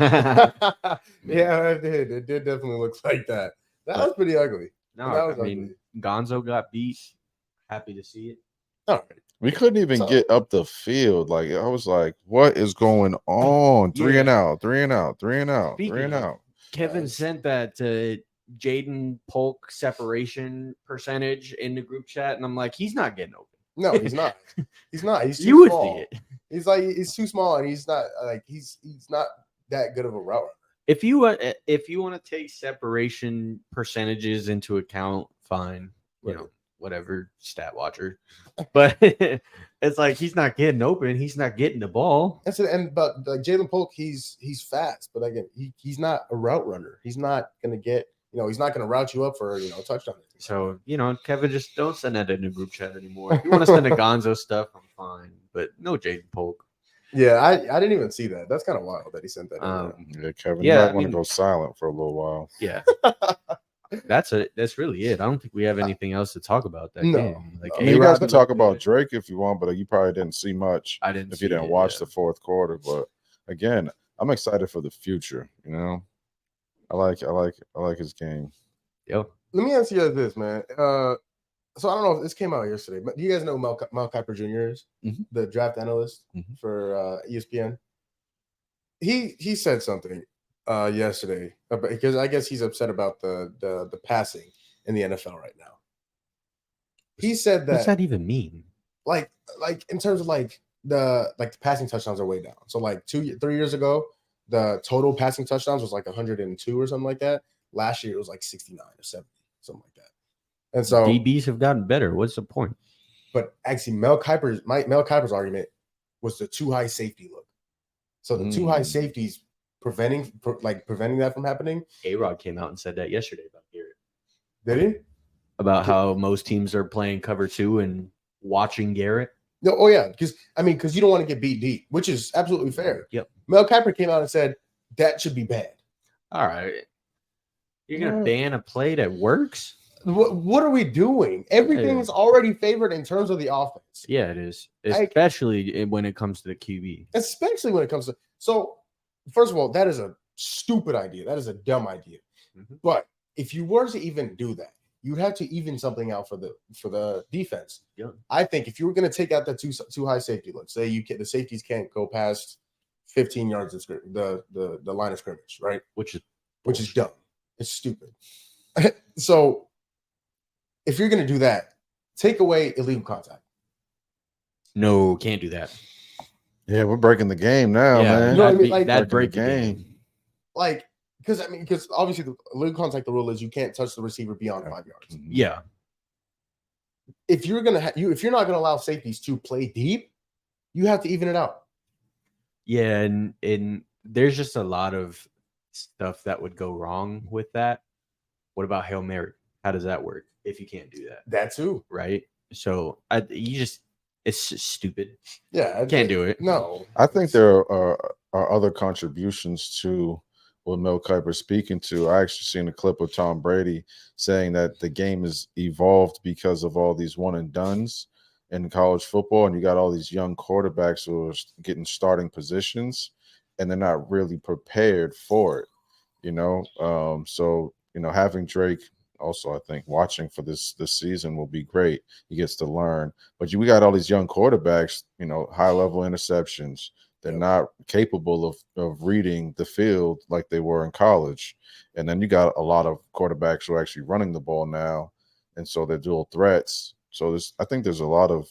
Yeah, it did. It did definitely look like that. That was pretty ugly. No, That was I mean, Gonzo got beat. Happy to see it. All right. We couldn't even So- get up the field. Like, I was like, what is going on? Three Yeah. and out, 3 and out, 3 and out, Speaking 3 and of- out. Kevin Nice. sent that to Jaden Polk separation percentage in the group chat, and I'm like, he's not getting open. No, he's not. He's not. He's too You would small. see it. He's too small, and he's not he's not that good of a route runner. If you want to take separation percentages into account, fine. You know, whatever, stat watcher. But it's like he's not getting open. He's not getting the ball. That's it. But like Jalen Polk, he's fast, but again, he's not a route runner. He's not gonna get. He's not gonna route you up for a touchdown. So Kevin, just don't send that in the group chat anymore. If you want to send the Gonzo stuff, I'm fine. But no Jaden Polk. Yeah, I didn't even see that. That's kind of wild that he sent that. Yeah, Kevin, Yeah, you I might want to mean- go silent for a little while. Yeah. That's really it. I don't think we have anything else to talk about that No. game. Like I mean, you A-Rod guys can looked talk about good. Drake if you want, but you probably didn't see much I didn't if you see didn't it, watch yeah. the fourth quarter. But again, I'm excited for the future. I like his game. Yo. Let me ask you guys this, man. So I don't know if this came out yesterday, but do you guys know who Mel Kiper Jr. is? Mhm. The draft analyst Mhm. for ESPN. He said something yesterday because I guess he's upset about the passing in the NFL right now. He said What's that that even mean? like in terms of the passing touchdowns are way down. So 3 years ago, the total passing touchdowns was 102 or something like that. Last year it was 69 or 70, something like that. And so DBs have gotten better. What's the point? but actually Mel Kiper's argument was the too high safety look. So the too high safeties preventing that from happening. A-Rod came out and said that yesterday about Garrett. Did he? About how most teams are playing cover 2 and watching Garrett. No, oh yeah, because you don't want to get beat deep, which is absolutely fair. Yep. Mel Kiper came out and said that should be banned. All right. You're going to Yeah. ban a play that works? What are we doing? Everything is already favored in terms of the offense, Yeah, it is. Like- Especially when it comes to the QB. especially when it comes to. So, first of all, that is a stupid idea. That is a dumb idea. Mhm. But if you were to even do that, you'd have to even something out for the defense. Yeah. I think if you were going to take out the too high safety, let's say the safeties can't go past 15 yards of the line of scrimmage, right? Which is Which is dumb. It's stupid. So if you're going to do that, take away illegal contact. no, can't do that. Yeah, we're breaking the game now, man. You know what I that'd mean? be- Like- that'd Breaking break the the game. Because obviously the illegal contact, the rule is you can't touch the receiver beyond 5 yards. Mhm. Yeah. If you're gonna if you're not gonna allow safeties to play deep, you have to even it out. Yeah, and there's just a lot of stuff that would go wrong with that. What about Hail Mary? How does that work if you can't do that? That too. Right? So it's just stupid. Yeah, Can't do it. No, I think there are other contributions to what Mel Kiper's speaking to. I actually seen a clip of Tom Brady saying that the game has evolved because of all these one and dones in college football, and you got all these young quarterbacks who are getting starting positions, and they're not really prepared for it. So having Drake also, I think, watching for this season will be great. He gets to learn, but we got all these young quarterbacks, high level interceptions. They're not capable of reading the field like they were in college. And then you got a lot of quarterbacks who are actually running the ball now, and so they're dual threats. So I think there's a lot of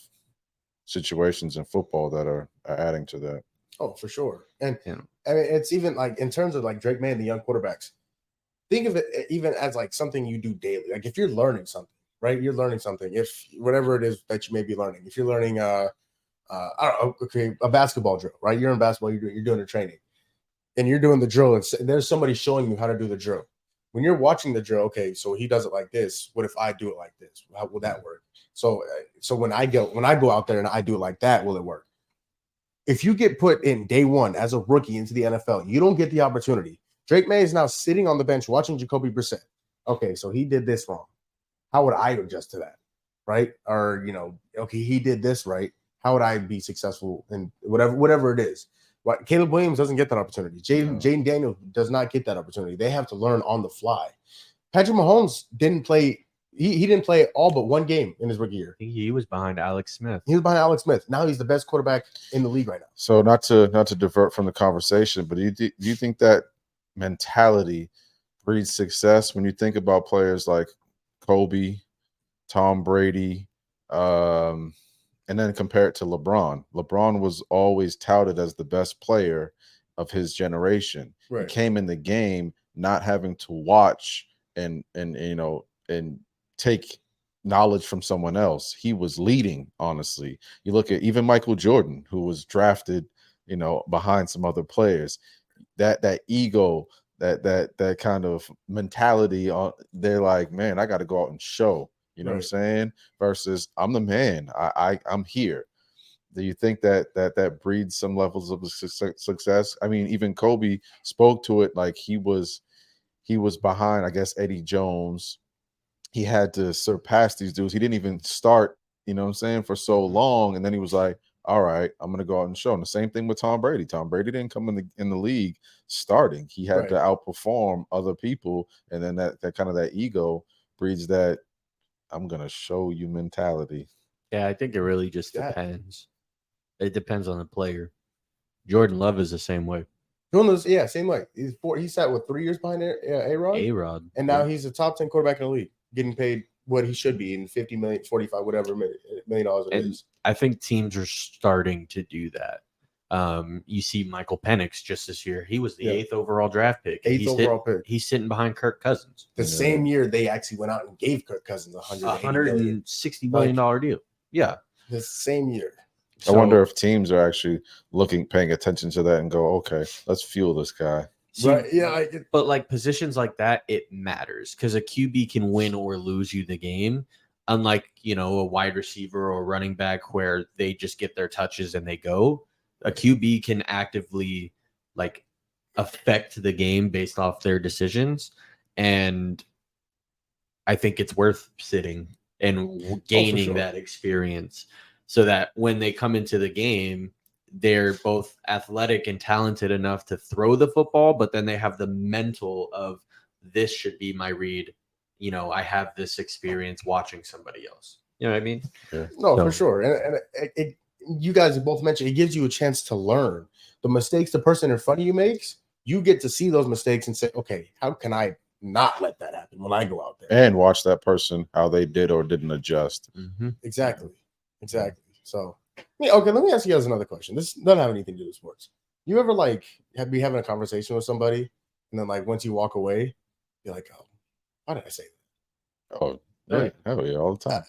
situations in football that are adding to that. oh for sure. And Yeah. I mean, it's even like in terms of like Drake May and the young quarterbacks. Think of it even as like something you do daily. Like if you're learning something, right? You're learning something. If whatever it is that you may be learning, if you're learning, I don't know, okay, a basketball drill, right? You're in basketball, you're doing a training, and you're doing the drill, and there's somebody showing you how to do the drill. When you're watching the drill, okay, so he does it like this. What if I do it like this? How will that work? So when I go out there and I do it like that, will it work? If you get put in day one as a rookie into the NFL, you don't get the opportunity. Drake May is now sitting on the bench watching Jacoby Brissett. Okay, so he did this wrong. How would I adjust to that? Right? Or, okay, he did this right. How would I be successful in whatever it is? What Caleb Williams doesn't get that opportunity. Jaden Daniels does not get that opportunity. They have to learn on the fly. Patrick Mahomes didn't play. He didn't play all but one game in his rookie year. He was behind Alex Smith. He was behind Alex Smith. Now he's the best quarterback in the league right now. So not to divert from the conversation, but do you think that mentality breeds success when you think about players like Kobe, Tom Brady, and then compare it to LeBron? LeBron was always touted as the best player of his generation. Right. He came in the game not having to watch and take knowledge from someone else. He was leading, honestly. You look at even Michael Jordan, who was drafted, behind some other players. That ego, that kind of mentality, they're like, man, I got to go out and show. You know what I'm saying? Versus I'm the man. I'm here. Do you think that breeds some levels of success? I mean, even Kobe spoke to it like he was behind, I guess, Eddie Jones. He had to surpass these dudes. He didn't even start, for so long. And then he was like, all right, I'm going to go out and show. And the same thing with Tom Brady. Tom Brady didn't come in the league starting. He had to outperform other people. And then that kind of that ego breeds that I'm going to show you mentality. Yeah, I think it really just depends. It depends on the player. Jordan Love is the same way. Same way. He sat with 3 years behind A-Rod. A-Rod. And now he's a top 10 quarterback in the league, getting paid what he should be in $50 million, $45, whatever $1 million it is. I think teams are starting to do that. You see Michael Penix just this year. He was the 8th overall draft pick. He's sitting behind Kirk Cousins. The same year they actually went out and gave Kirk Cousins $160 million deal. Yeah. The same year. I wonder if teams are actually paying attention to that and go, okay, let's fuel this guy. Right. Yeah. But like positions like that, it matters because a QB can win or lose you the game. Unlike, a wide receiver or running back where they just get their touches and they go. A QB can actively affect the game based off their decisions. And I think it's worth sitting and gaining that experience so that when they come into the game, they're both athletic and talented enough to throw the football, but then they have the mental of this should be my read. I have this experience watching somebody else. You know what I mean? Yeah. No, for sure. And you guys both mentioned it gives you a chance to learn the mistakes the person in front of you makes. You get to see those mistakes and say, okay, how can I not let that happen when I go out there? And watch that person, how they did or didn't adjust. Mm-hmm. Exactly. So, okay, let me ask you guys another question. This doesn't have anything to do with sports. You ever be having a conversation with somebody and then once you walk away, you're like, oh, why did I say that? Oh, yeah, hell yeah, all the time.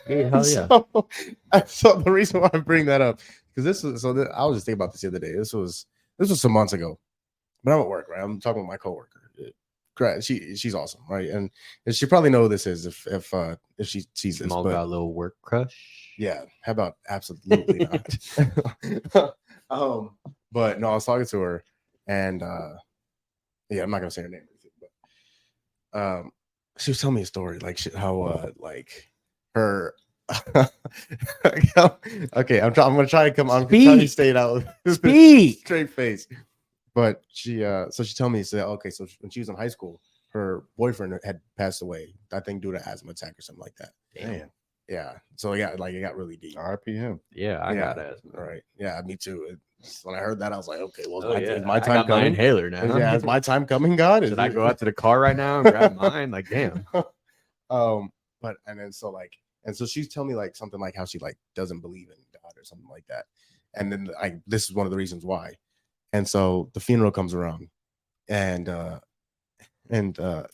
Hell yeah. So the reason why I bring that up because I was just thinking about this the other day. This was some months ago, but I'm at work, right? I'm talking with my coworker. Great, she's awesome, right? And she probably know who this is if she sees this. Got a little work crush. Yeah, how about absolutely not? But no, I was talking to her, and I'm not gonna say her name, but she was telling me a story how her. Okay, I'm gonna try to come. I'm trying to stay it out with a straight face. But she told me, okay, so when she was in high school, her boyfriend had passed away. I think due to asthma attack or something like that. Damn. Yeah. So it got really deep. R.I.P. him. Yeah, I got asthma. All right. Yeah, me too. When I heard that, I was like, okay, well, is my time coming? My inhaler now. Yeah, is my time coming, God? Should I go out to the car right now and grab mine? Like, damn. So she's telling me something how she doesn't believe in God or something like that. And then this is one of the reasons why. And so the funeral comes around, and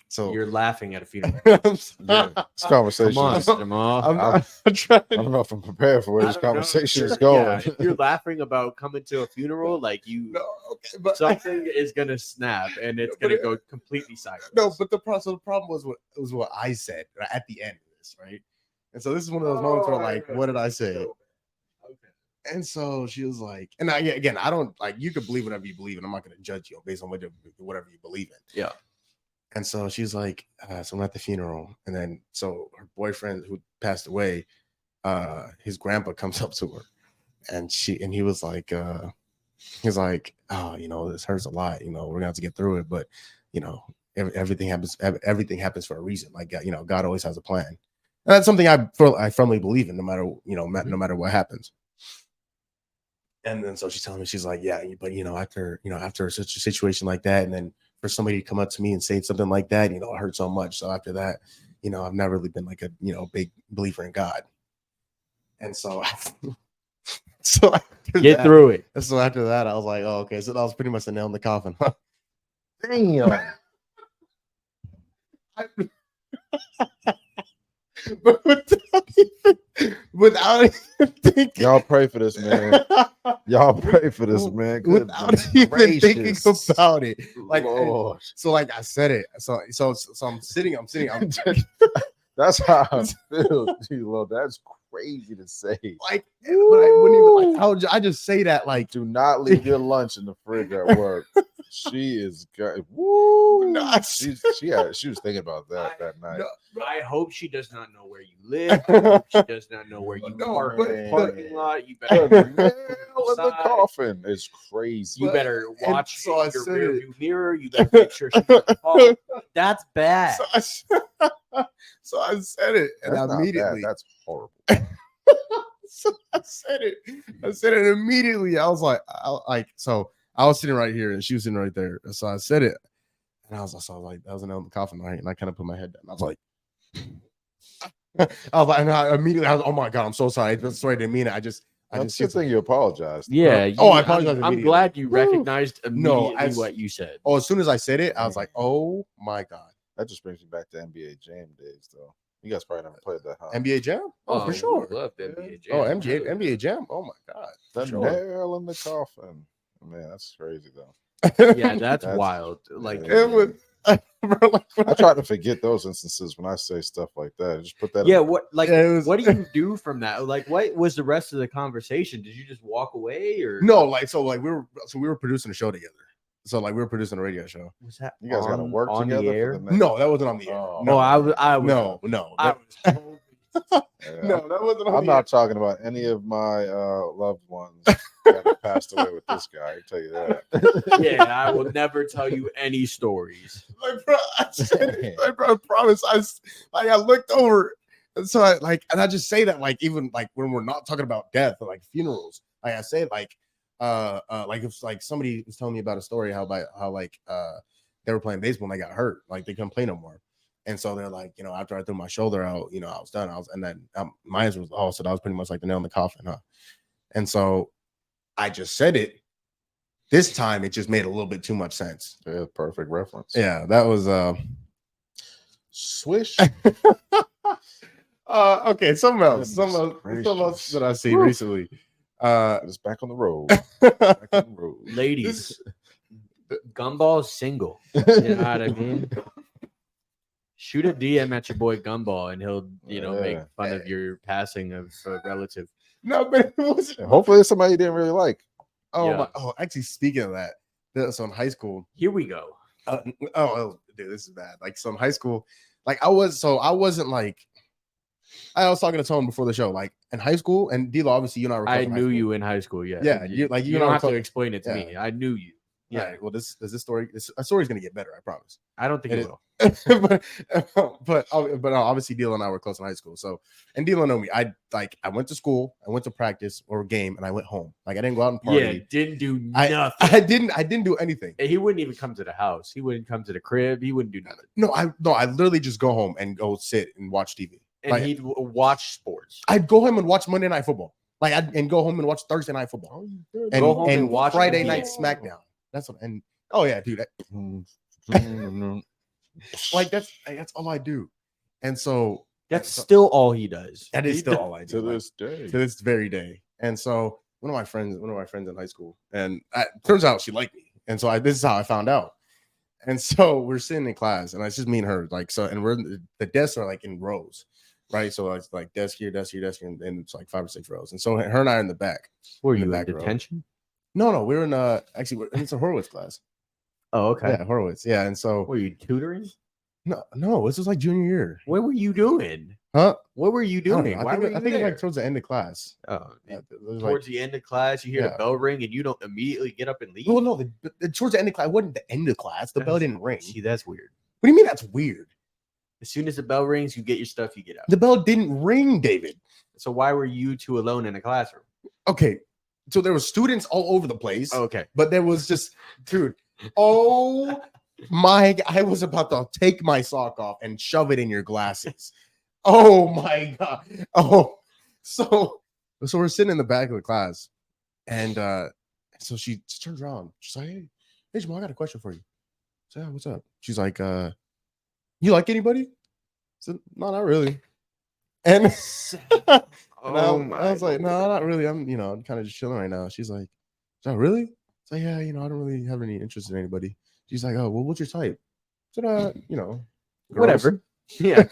so You're laughing at a funeral. This Come conversation. on, is- Jamal. I'm trying. I don't know if I'm prepared for where I this don't know if conversation you're- is going. Yeah, if you're laughing about coming to a funeral, like you, No, okay, but something is gonna snap and it's But gonna it- go completely sideways. no, but the problem was what I said at the end of this, right? And so this is one of those moments where like, what did I say? Okay. And so she was like, and again, I don't like you can believe whatever you believe, and I'm not going to judge you based on whatever you believe in. Yeah. And so she's like, so I'm at the funeral, and then so her boyfriend who passed away, his grandpa comes up to her, and he was like, oh, this hurts a lot, we're gonna have to get through it, but everything happens for a reason. Like, God always has a plan, and that's something I firmly believe in, no matter what happens. And then so she's telling me, she's like, yeah, but after such a situation like that, and then for somebody to come up to me and say something like that, it hurt so much. So after that, I've never really been like a big believer in God. And so so Get through it. So after that, I was like, oh, okay. So that was pretty much the nail in the coffin. Damn. But without even thinking, Y'all pray for this, man. Y'all pray for this, man. without Goodness even thinking gracious. about it. Like, Lord. so like I said it. So I'm sitting. That's how I feel, G-Lo. That's crazy to say. Like, but I wouldn't even like. I just say that like, Do not leave your lunch in the fridge at work. She is good. Woo! No, She was thinking about that night. no, I hope she does not know where you live. I hope she does not know where you No, park but- in the parking lot. You The better nail in the coffin is crazy. You better And watch so I your said rear it. view mirror. You better make sure she doesn't fall. That's bad. So I said it, and That's not immediately, bad. That's horrible. so I said it immediately. I was like, I was sitting right here, and she was sitting right there. So I said it, and I was like, that was a nail in the coffin, right? And I kind of put my head down. I was like, and I immediately, I was, oh my god, I'm so sorry. I'm sorry, I didn't mean it. I just That's a good thing you apologized. Yeah. Oh, I apologize I'm immediately. glad you Woo. recognized immediately as- what you said. Oh, as soon as I said it, I was like, oh my god, That just brings me back to NBA Jam days, though. You guys probably never played that, huh? NBA Jam? Oh, for we sure. Loved NBA Jam. Oh, NBA Jam. Oh my god. The For sure. nail in the coffin. Man, that's crazy though. Yeah, that's That's- wild. Like, Yeah. It was. Bro, like, I try to forget those instances when I say stuff like that. Just put that. yeah, in- what like Yeah, it was- what do you do from that? Like, what was the rest of the conversation? Did you just walk away or No, we were producing a show together. So like we were producing a radio show. was that You guys got to on- work on together. the for air? the next- No, that wasn't on the air. Oh. No, I was no. I was hoping- Yeah, No, that wasn't on I'm the air. not talking about any of my loved ones that have passed away with this guy. I can tell you that. yeah, I will never tell you any stories. Like, bro, I said it. Like, bro, I promise. I looked over, and so I just say that like even like when we're not talking about death or like funerals, like I say like if like somebody was telling me about a story how they were playing baseball and they got hurt, like they couldn't play no more. And so they're like, after I threw my shoulder out, I was done. And then mine was so that was pretty much like the nail in the coffin, huh? And so I just said it. This time it just made a little bit too much sense. Yeah, perfect reference. Yeah, that was Swish. okay, something else Goodness that I've seen Whew. recently. It's back on the road. Back on the road. Ladies, Gumball's single. You know what I mean? Shoot a DM at your boy Gumball, and he'll, make Yeah. fun of your passing of a relative. No, but it was And hopefully it's somebody you didn't really like. Yeah. actually speaking of that, so in high school, Here we go. dude, this is bad. Like so in high school, like I wasn't like I was talking to Tone before the show, like in high school, and D'Lo, obviously you and I were I close in high knew school. you in high school. Yeah. Yeah, You you don't know have what to I'm explain it to me. I knew you. Yeah. Yeah. Well, this story's gonna get better, I promise. I don't think It it is- will. but obviously D'Lo and I were close in high school. So and D'Lo know me. I went to school, I went to practice or game, and I went home. Like I didn't go out and party. Yeah, didn't do I nothing. I didn't do anything. He wouldn't even come to the house. He wouldn't come to the crib. He wouldn't do nothing. No, I literally just go home and go sit and watch TV. And Like, he'd watch sports. I'd go home and watch Monday Night Football. And go home and watch Thursday Night Football. And Go home and and watch Friday NBA. Night SmackDown. That's what. And oh yeah, dude. Like that's all I do. And so That's still all he does. that is still all I do. To like, this day. to this very day. And so one of my friends in high school, and turns out she liked me. And so this is how I found out. And so we're sitting in class, and it's just me and her, like so, and we're the desks are like in rows, right? So it's like desk here, and it's like 5 or 6 rows. And so her and I are in the back. Were in the you in back row. detention? No, we're in actually it's a Horowitz class. Oh, okay. Yeah, Horowitz. Yeah, and so Were you tutoring? no, this was like junior year. What were you doing? Huh? What were you I don't doing? know. Why were you I think it's there? like towards the end of class. Oh, Yeah, it was towards the end of class, you hear Yeah. the bell ring and you don't immediately get up and leave. well, no, towards the end of class. It wasn't the end of class. The bell didn't ring. See, that's weird. What do you mean that's weird? As soon as the bell rings, you get your stuff, you get out. The bell didn't ring, David. So why were you two alone in a classroom? Okay, so there were students all over the place, Okay. but there was just, dude. Oh my! I was about to take my sock off and shove it in your glasses. Oh my god! Oh, so we're sitting in the back of the class, and so she turns around. She's like, "Hey, Jamal, I got a question for you." So yeah, what's up? She's like, "You like anybody?" I said, "No, not really." And, and I was like, "No, not really. I'm kind of just chilling right now." She's like, "Oh, really?" It's like, "Yeah, I don't really have any interest in anybody." She's like, "Oh, well, what's your type?" I said, girls." Whatever. Yeah.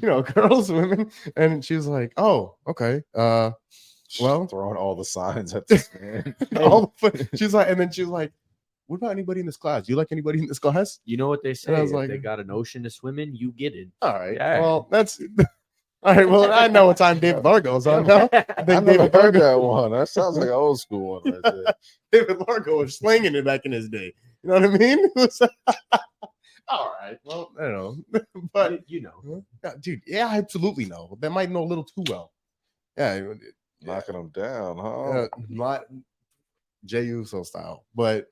Girls, women. And she was like, "Oh, okay. Well, throwing all the signs at this man. she's like, and then she was like, "What about anybody in this class? Do you like anybody in this class?" You know what they say? I was If like, they got an ocean to swim in, you get it. All right. Yeah. Well, that's all right. Well, I know what time David Largo's on now. I I think never David heard Largo, that one. That sounds like an old school one right there. David Largo was slinging it back in his day. You know what I mean? It was- all right. Well, I don't know. But you know. yeah, dude, yeah, I absolutely know. They might know a little too well. Yeah. Knocking them down, huh? Not Jey Uso style. But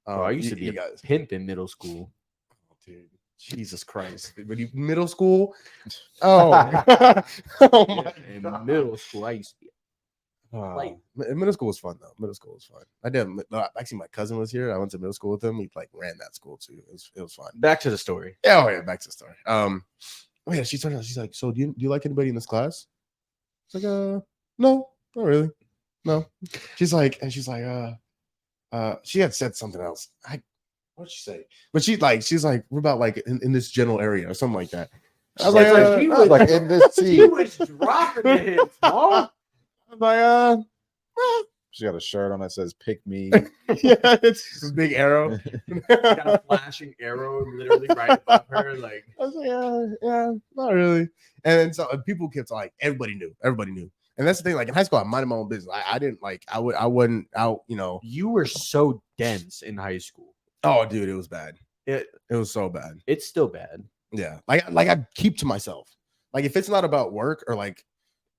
Bro, I used to be you a guys. pimp in middle school. Dude, Jesus Christ. When you middle school? Oh, oh my In God. middle school, I used to be. Like, middle school was fun though. Middle school was fun. I did. Actually, my cousin was here. I went to middle school with him. He like ran that school too. It was fun. Back to the story. Yeah, oh yeah. Back to the story. Oh yeah. She turned out. She's like, "So do you like anybody in this class?" It's like, no, not really. No. She's like, she had said something else. What did she say? But she's like, we're about like in this general area or something like that. I was It's like like, she I was like in this She seat. was dropping the hints, Paul. I was like, She got a shirt on that says "Pick Me." yeah, it's this big arrow. Got a flashing arrow literally right above her. Like, I was like, yeah, not really. And then so people kept like, everybody knew, and that's the thing. Like in high school, I minded my own business. I didn't like, I wasn't out, you were so dense in high school. Oh, dude, it was bad. It was so bad. It's still bad. Yeah, like I keep to myself. Like if it's not about work or like,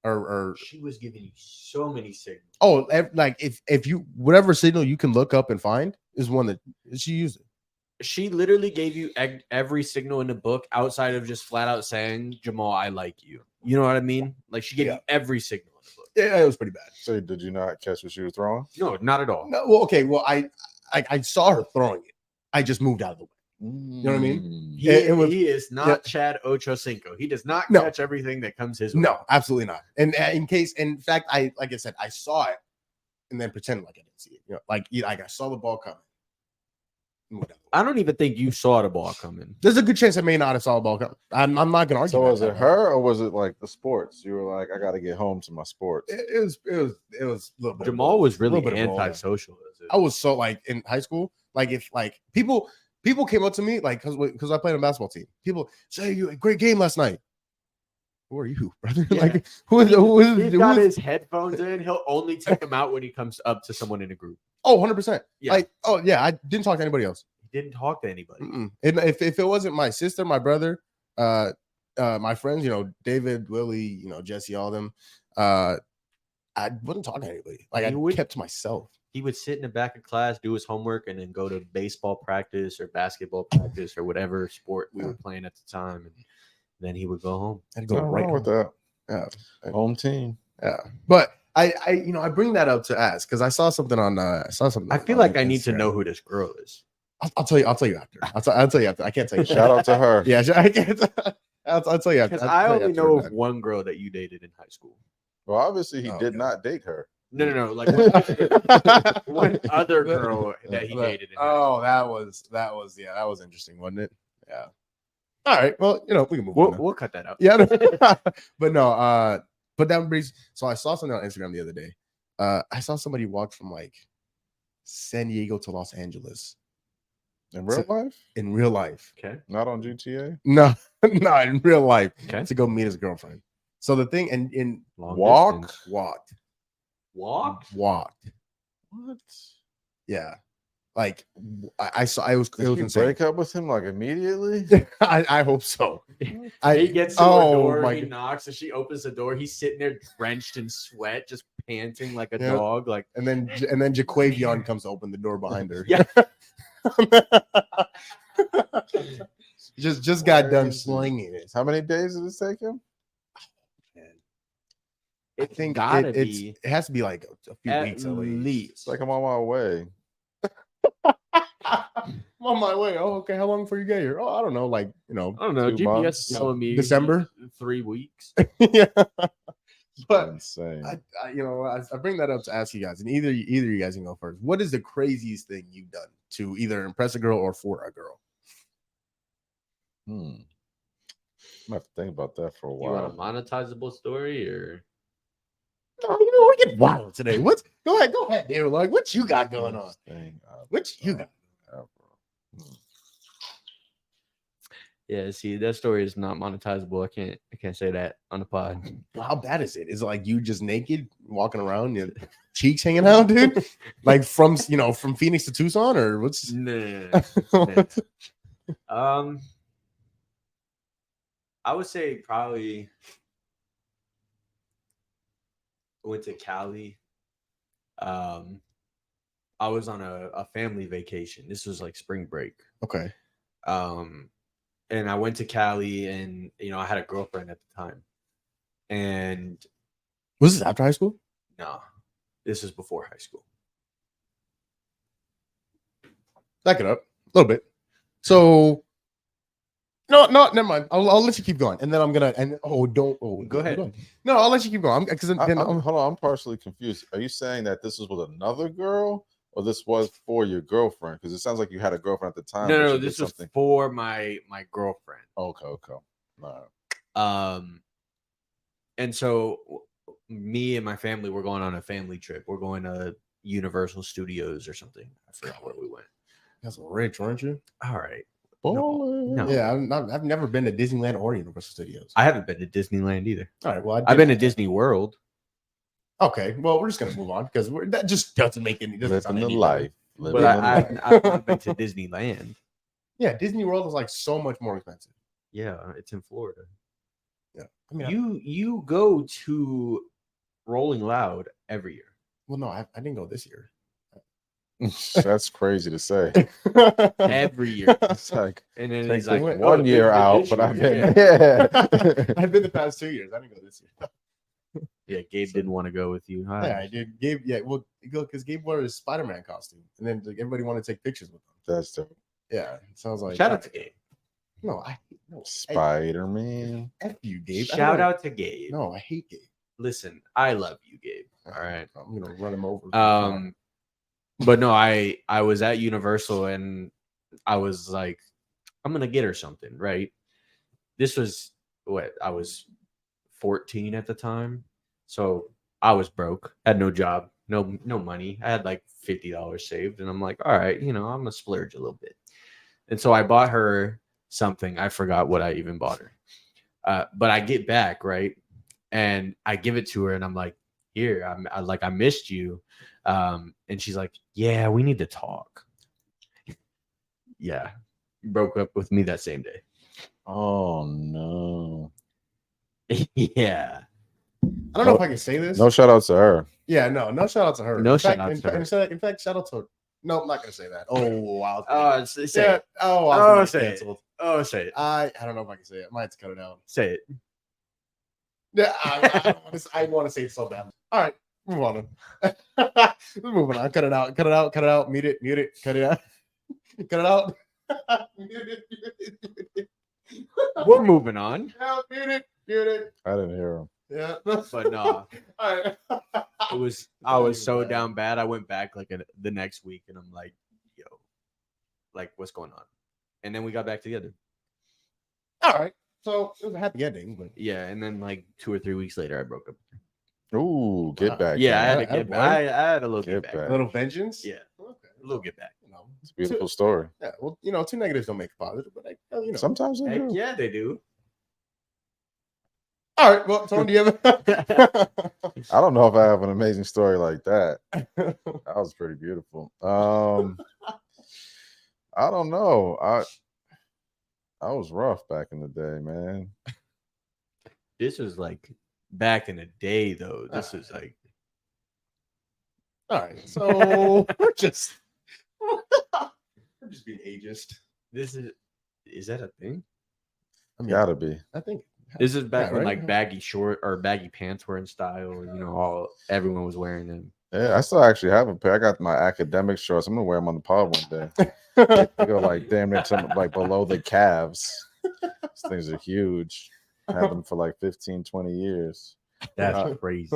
or She was giving you so many signals. oh, like if you whatever signal you can look up and find is one that she used it. She literally gave you every signal in the book outside of just flat out saying, "Jamal, I like you." You know what I mean? Like she gave you every signal in the book. Yeah, it was pretty bad. So did you not catch what she was throwing? No, not at all. No, well, okay, well, I saw her throwing it. I just moved out of the way. You know what I mean? He, It was- he is not yeah. Chad Ochocinco. He does not No. catch everything that comes his way. No, absolutely not. And in fact, like I said, I saw it and then pretended like I didn't see it. Like I saw the ball coming. I don't even think you saw the ball coming. There's a good chance I may not have saw the ball coming. I'm not gonna argue. So that. was it her or was it like the sports? You were like, I got to get home to my sports. It was a little bit. Jamal was really little bit of both. antisocial. I was so like in high school, like if like people came up to me like because I played on a basketball team. People say you had a great game last night. Who are you, brother? Yeah. Like who is He's got his headphones in. He'll only take them out when he comes up to someone in a group. Oh, 100%. Yeah. Like, oh yeah, I didn't talk to anybody else. He didn't talk to anybody. And if it wasn't my sister, my brother, my friends, David, Willie, Jesse, all them, I wasn't talking to anybody. Like You would- I kept to myself. He would sit in the back of class, do his homework, and then go to baseball practice or basketball practice or whatever sport we were playing at the time. And then he would go home. I had to Go go right wrong with home. that. Yeah. Home team. Yeah. But I bring that up to ask because I saw something on. I feel like I need to know who this girl is. I'll tell you. I'll tell you after. I'll tell you after. I can't tell you. Shout out to her. Yeah, I can't. I'll tell you after. Because I'll I tell you only after know we're of done. one girl that you dated in high school. Well, obviously he Oh, did God. not date her. No. Like one other girl that he dated. In high Oh, that was interesting, wasn't it? Yeah. All right. Well, we can move on. Now. We'll cut that out. Yeah. But no. But that brings. So I saw something on Instagram the other day. I saw somebody walk from like San Diego to Los Angeles In real life? in real life. Okay. Not on GTA? No, no, in real life. Okay. To go meet his girlfriend. So the thing, and in Long Walk? distance. walked. Walk? What? Yeah. Like I saw. It was Did you insane. break up with him like immediately? I hope so. He gets to her door, he knocks, and she opens the door. He's sitting there drenched in sweat, just panting like a dog. Like, and then Jaquavion comes to open the door behind her. Yeah. just got done slinging it. How many days did it take him? I think it has to be like a few weeks at least. It's like I'm on my way. I'm on my way. Oh, okay. How long before you get here? Oh, I don't know. Like, I don't know. 2 GPS months. is telling me December? 3 weeks. Yeah. But Insane. I bring that up to ask you guys, and either you guys can go first. What is the craziest thing you've done to either impress a girl or for a girl? I'm gonna have to think about that for a You while. want a monetizable story or? No, we get wild today. Go ahead, David. Like, what you got going on? What you got? Yeah, see, that story is not monetizable. I can't say that on the pod. How bad is it? Is it like you just naked walking around, your cheeks hanging out, dude? Like from Phoenix to Tucson, or what's? Nah. I would say probably went to Cali. I was on a family vacation. This was like spring break. Okay. And I went to Cali, and I had a girlfriend at the time. And was this after high school? no, this was before high school. Back it up a little bit. So, no, never mind. I'll let you keep going, and then I'm gonna Go ahead. No, I'll let you keep going because then Hold on, I'm partially confused. Are you saying that this was with another girl, or this was for your girlfriend? Because it sounds like you had a girlfriend at the time. but No, you did this was something. for my girlfriend. Okay. All right. And so me and my family were going on a family trip. We're going to Universal Studios or something. I forgot where we went. That's rich, weren't you? All right. No. Yeah, I've never been to Disneyland or Universal Studios. I haven't been to Disneyland either. All right, well, I've been to Disney World. Okay, well, we're just gonna move on because that just doesn't make any difference. Living the life. But I've not been to Disneyland. Yeah, Disney World is like so much more expensive. Yeah, it's in Florida. Yeah, I mean, You go to Rolling Loud every year. well, no, I didn't go this year. That's crazy to say. Every year. It's like And then take he's like, one "Oh, year this out, but I've year." been I've been the past 2 years. I didn't go this year. Yeah, Gabe didn't want to go with you. Yeah, I did. Gabe, well, because Gabe wore his Spider-Man costume, and then like, everybody wanted to take pictures with him. That's dope. Yeah, so I was like, Shout out to Gabe. no, Spider-Man. F you, Gabe. Shout out to Gabe. No, I hate Gabe. Listen, I love you, Gabe. All right. I'm gonna run him over. But no, I was at Universal and I was like, I'm gonna get her something, right? This was what I was 14 at the time, so I was broke, had no job, no money. I had like $50 saved, and I'm like, all right, I'm gonna splurge a little bit. And so I bought her something. I forgot what I even bought her. But I get back, right, and I give it to her, and I'm like, here, I missed you. And she's like, yeah, we need to talk. Yeah. Broke up with me that same day. Oh no. Yeah. I don't know if I can say this. No shout outs to her. Yeah, no shout out to her. No in shout fact, out to her. In fact, shout out to her. No, I'm not gonna say that. Oh, wow. Say Yeah. it. Oh, I was gonna say get it. canceled. Oh, say it. I don't know if I can say it. I might have to cut it out. Say it. Yeah, I want to say it so bad. All right. Move on. Moving on. Cut it out. Mute it. Cut it out. Cut it out. Mute it. We're moving on. Yeah, mute it. I didn't hear him. Yeah. But no, All right. I was so down bad. I went back like the next week, and I'm like, yo, like what's going on? And then we got back together. All right. So it was a happy ending, but Yeah, and then like 2 or 3 weeks later, I broke up. Ooh, get back. Yeah, I had man. to get attaboy. back. I had a little Get get back. back. a little vengeance. Yeah, Okay. a little get back. You know. It's a beautiful story. Yeah. Well, two negatives don't make a positive, but you know. Sometimes they Heck do. yeah, they do. All right. Well, Tony, do you have? I don't know if I have an amazing story like that. That was pretty beautiful. I don't know. I was rough back in the day, man. This was like back in the day, though. This is like All right. So we're just being ageist. this is that a thing? I mean, Gotta be. I think This is back Yeah, when right? like baggy short or baggy pants were in style, and everyone was wearing them. Yeah, I still actually have a pair. I got my academic shorts. I'm gonna wear them on the pod one day. They go like damn near to like below the calves. These things are huge. I had them for like 15, 20 years. That's crazy.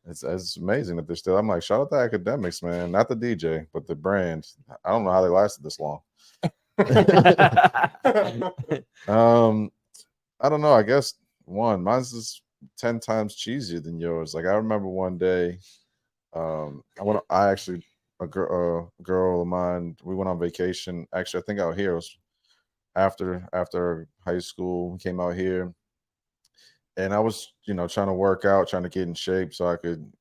It's amazing that they're still. I'm like, shout out to academics, man. Not the DJ, but the brand. I don't know how they lasted this long. I don't know. I guess mine's just 10 times cheesier than yours. Like I remember one day, a girl of mine, we went on vacation. Actually, I think out here it was after high school. We came out here, and I was trying to work out, trying to get in shape so I could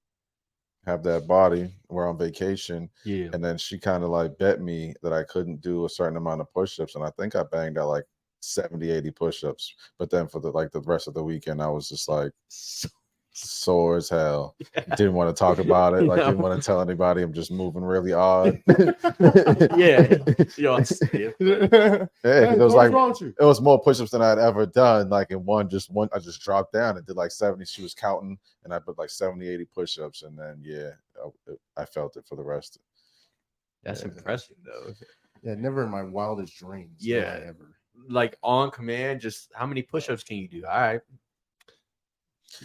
have that body. We're on vacation, Yeah. and then she kind of like bet me that I couldn't do a certain amount of push-ups, and I think I banged out like 70, 80 push-ups. But then for the rest of the weekend, I was just like sore as hell. Didn't want to talk about it. Like didn't want to tell anybody. I'm just moving really odd. Yeah. Yo, stiff. Yeah, 'cause it was what's like wrong with you? it was more push-ups than I'd ever done. Like in one, I just dropped down and did like 70. She was counting, and I put like 70, 80 push-ups, and then I felt it for the rest. That's impressive though. Yeah, never in my wildest dreams. did Yeah. I ever. Like on command, just how many push-ups can you do? All right.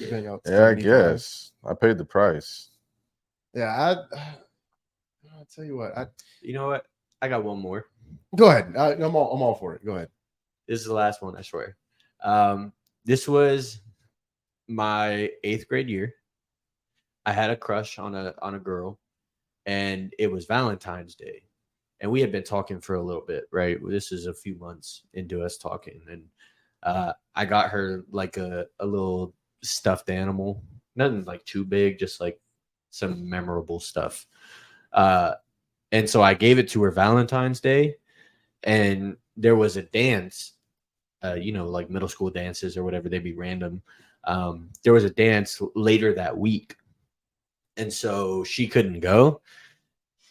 Bang out Yeah, I 75. guess I paid the price. Yeah, I'll tell you what. You know what? I got one more. Go ahead. I'm all for it. Go ahead. This is the last one, I swear. This was my 8th grade year. I had a crush on a girl, and it was Valentine's Day. And we had been talking for a little bit, right? This is a few months into us talking. And I got her like a little stuffed animal. Nothing like too big, just like some memorable stuff. And so I gave it to her Valentine's Day. And there was a dance, like middle school dances or whatever, they'd be random. There was a dance later that week. And so she couldn't go,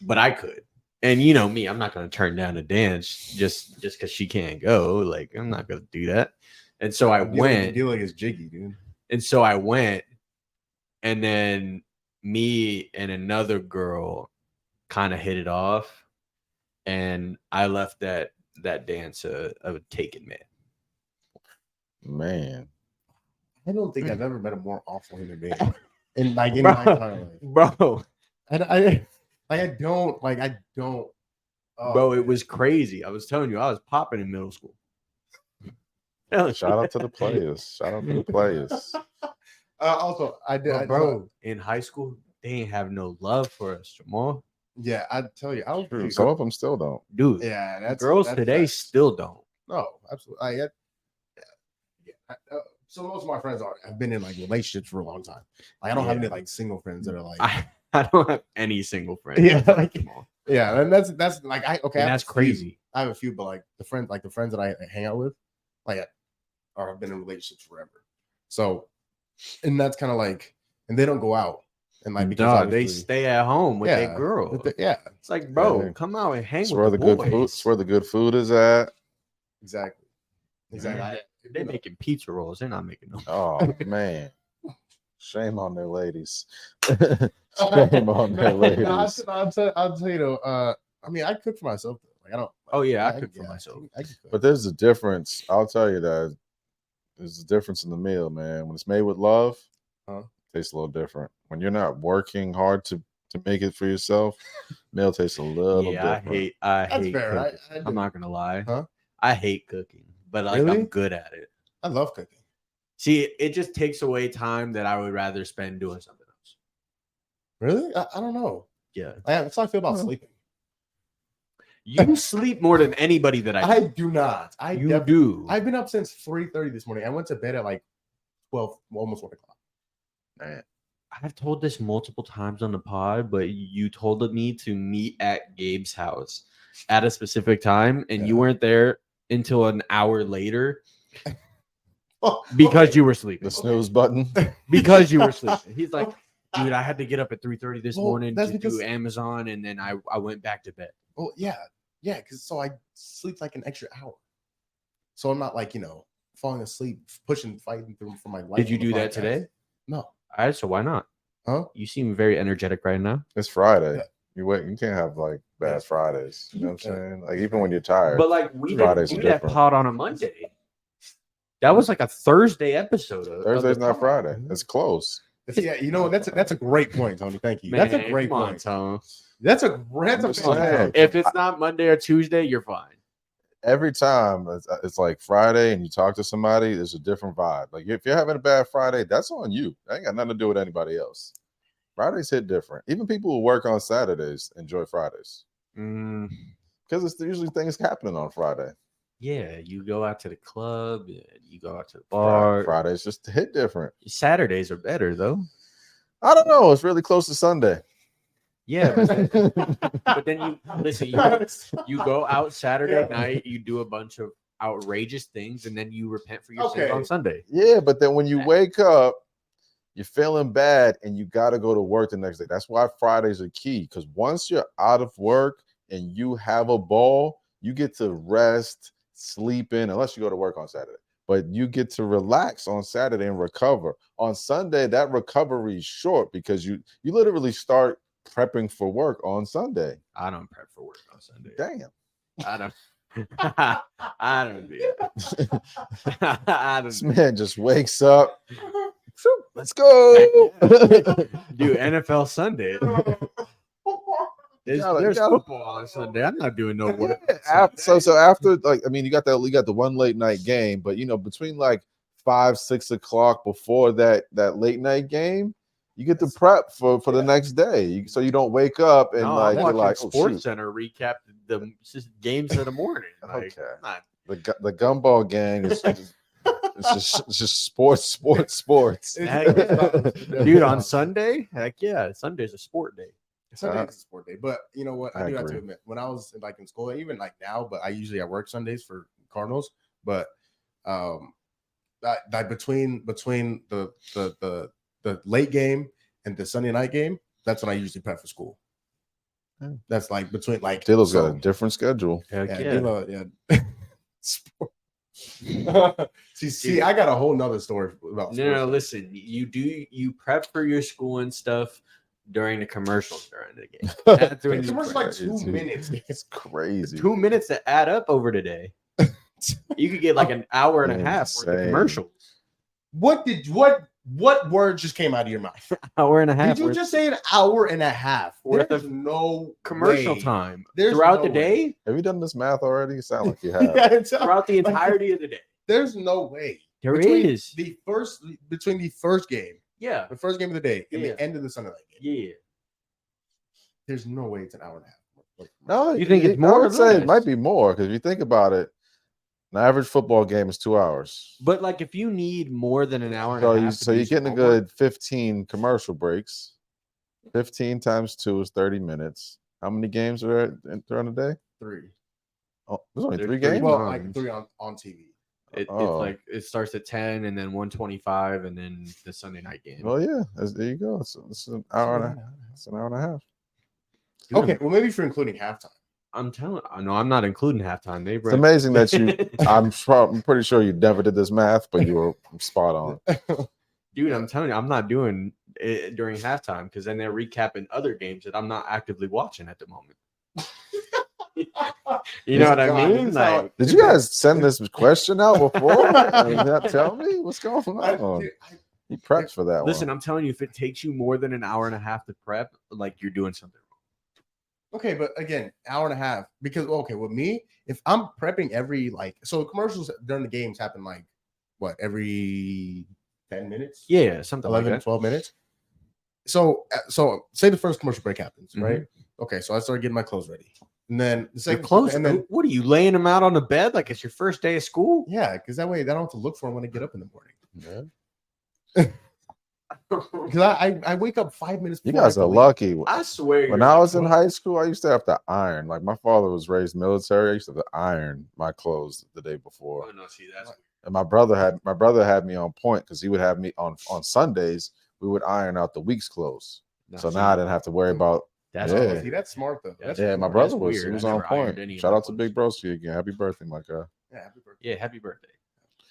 but I could. And you know me, I'm not going to turn down a dance just because she can't go. Like, I'm not going to do that. And so I went. Deal like it's jiggy, dude. And so I went. And then me and another girl kind of hit it off. And I left that dance a taken man. Man, I don't think I've ever met a more awful human being in my entire life. Bro. And I don't. Oh, Bro, it was crazy. I was telling you, I was popping in middle school. shout out to the players. Shout out to the players. Also, I did, Bro, in high school, they ain't have no love for us, Jamal. Yeah, I'd tell you. I was True. Some of them still don't. Dude, Yeah, that's girls that's today facts. still don't. No, absolutely. So most of my friends have been in like relationships for a long time. Like I don't have any like single friends that are like I don't have any single friends. Yeah, like like- Jamal. yeah, and that's like I And that's have a few. crazy. I have a few, but like the friends that I hang out with, like or have been in relationships forever. So, and that's kind of like, and they don't go out and like because Dog, they obviously- stay at home with their girl. yeah, It's like, bro, Yeah. come out and hang It's with where the the good boys. food. It's where the good food is at. exactly. They're making pizza rolls. They're not making no. Oh man, Shame on their ladies. Shame on their ladies. I'll tell you though. I mean, I cook for myself. Like I don't. Oh yeah, I cook for myself. I can cook. But there's a difference. I'll tell you that there's a difference in the meal, man. When it's made with love, it tastes a little different. When you're not working hard to make it for yourself, meal tastes a little different. I That's hate fair. cooking. I'm not gonna lie. Huh? I hate cooking, but like Really? I'm good at it. I love cooking. See, it just takes away time that I would rather spend doing something else. Really? I don't know. Yeah. That's how I feel about sleeping. You sleep more than anybody that I I do. do not. You do. I've been up since 3:30 this morning. I went to bed at like 12, almost 1 o'clock. Man. I've told this multiple times on the pod, but you told me to meet at Gabe's house at a specific time, and you weren't there until an hour later because you were sleeping. The snooze button. Because you were sleeping. He's like, dude, I had to get up at 3:30 this Well, morning that's to because- do Amazon, and then I went back to bed. Oh yeah, because so I sleep like an extra hour, so I'm not like falling asleep, fighting through for my life. Did you on the do that podcast. today? No. All right, so why not? Huh? You seem very energetic right now. It's Friday. Yeah. You can't have like bad Yeah. Fridays. You know what I'm Yeah. saying? Like even when you're tired. But like we Fridays did are that different. pod on a Monday. That was like a Thursday episode. Thursday's the not pod. Friday. It's close. Yeah, that's a great point, Tony. Thank you. Man, That's a great come on, point. Tom. That's a I'm fantastic just saying. point. If it's not Monday or Tuesday, you're fine. Every time it's like Friday and you talk to somebody, there's a different vibe. Like if you're having a bad Friday, that's on you. That ain't got nothing to do with anybody else. Fridays hit different. Even people who work on Saturdays enjoy Fridays because it's usually things happening on Friday. Yeah, you go out to the club, you go out to the bar. Fridays just hit different. Saturdays are better though. I don't know. It's really close to Sunday. Yeah, but then you listen. You go out Saturday night, you do a bunch of outrageous things, and then you repent for your sins on Sunday. Yeah, but then when you wake up, you're feeling bad, and you got to go to work the next day. That's why Fridays are key. Because once you're out of work and you have a ball, you get to rest, sleep in, unless you go to work on Saturday. But you get to relax on Saturday and recover. On Sunday, that recovery is short because you literally start prepping for work on Sunday. I don't prep for work on Sunday. Damn. I don't. I don't do that. I This don't. man just wakes up. Let's go. Dude, NFL Sunday. There's You gotta- football on Sunday. I'm not doing no work. So after, like, I mean, you got the one late night game, but between like 5-6 o'clock before that late night game, you get to prep for the next day, so you don't wake up and I'm you're watching like, oh, Sports shoot. Center recap the games of the morning. Like, Okay. not- The Gumball gang is it's just sports. Dude, on Sunday, heck yeah, Sunday's a sport day. Sunday is a sport day, but you know what? I I do have to agree. admit, when I was like in school, even like now, but I work Sundays for Cardinals. But that between the late game and the Sunday night game, that's when I usually prep for school. Yeah. That's like between like Dilla's got a different schedule. Heck yeah, yeah. Dilla, yeah. Sport. see, I got a whole nother story about No, sports. listen, you prep for your school and stuff during the commercials during the game. That's when The you commercial's like 2 Crazy. minutes. It's crazy. 2 minutes to add up over the day. You could get like an hour and a half worth of Insane. commercials. What word just came out of your mouth? Hour and a half Did you worth just say an hour and a half? Worth There's of no commercial way. time There's throughout no the day, Have you done this math already? You sound like you have. Yeah, it's- throughout the entirety of the day. there's no way. There Between is. between the first game, Yeah. the first game of the day, and Yeah. the end of the Sunday night game. Yeah. There's no way it's an hour and a half. No, You think it's I more or would say less? it might be more because if you think about it, an average football game is 2 hours. But like if you need more than an hour and So a you half, to so do you're getting a some homework, good 15 commercial breaks. 15 times 2 is 30 minutes. How many games are there during the day? 3. Oh, there's only There's 3 three games. Well, times. like 3 on TV. It's Oh. like it starts at 10 and then 125 and then the Sunday night game. Well, yeah, there you go. It's an hour and a half. It's an hour and a half. Dude, Okay, well maybe if you're including halftime. I'm telling. No, I'm not including halftime. They It's amazing that you. I'm pretty sure you never did this math, but you were spot on. Dude, I'm telling you, I'm not doing it during halftime because then they're recapping other games that I'm not actively watching at the moment. You know what I God, mean? this is how- Like, Did you guys send this question out before? Did not tell me what's going on? He prepped for that listen, one. I'm telling you, if it takes you more than an hour and a half to prep, like you're doing something wrong. Okay, but again, hour and a half. Because with me, if I'm prepping every so commercials during the games happen like what, every 10 minutes? Yeah, something 11, like that. 12 minutes. So say the first commercial break happens, Mhm. right? Okay, so I started getting my clothes ready. And then the Your second clothes, and then what are you laying them out on the bed like it's your first day of school? yeah, because that way I don't have to look for them when I get up in the morning. Yeah. Because I wake up 5 minutes You before I guys have are to leave. lucky. I swear. When I was in high school, I used to have to iron. Like my father was raised military. I used to have to iron my clothes the day before. Oh, no, see, that's And my brother had me on point because he would have me on Sundays. We would iron out the week's clothes. So now I didn't have to worry about. That's Yeah. weird. See, that's smart though. That's Yeah, my smart. brother That's was. weird. He was I on never ironed point. any of Shout my out to clothes. Big Broski again. Happy birthday, my guy. Yeah, happy birthday. Yeah, happy birthday.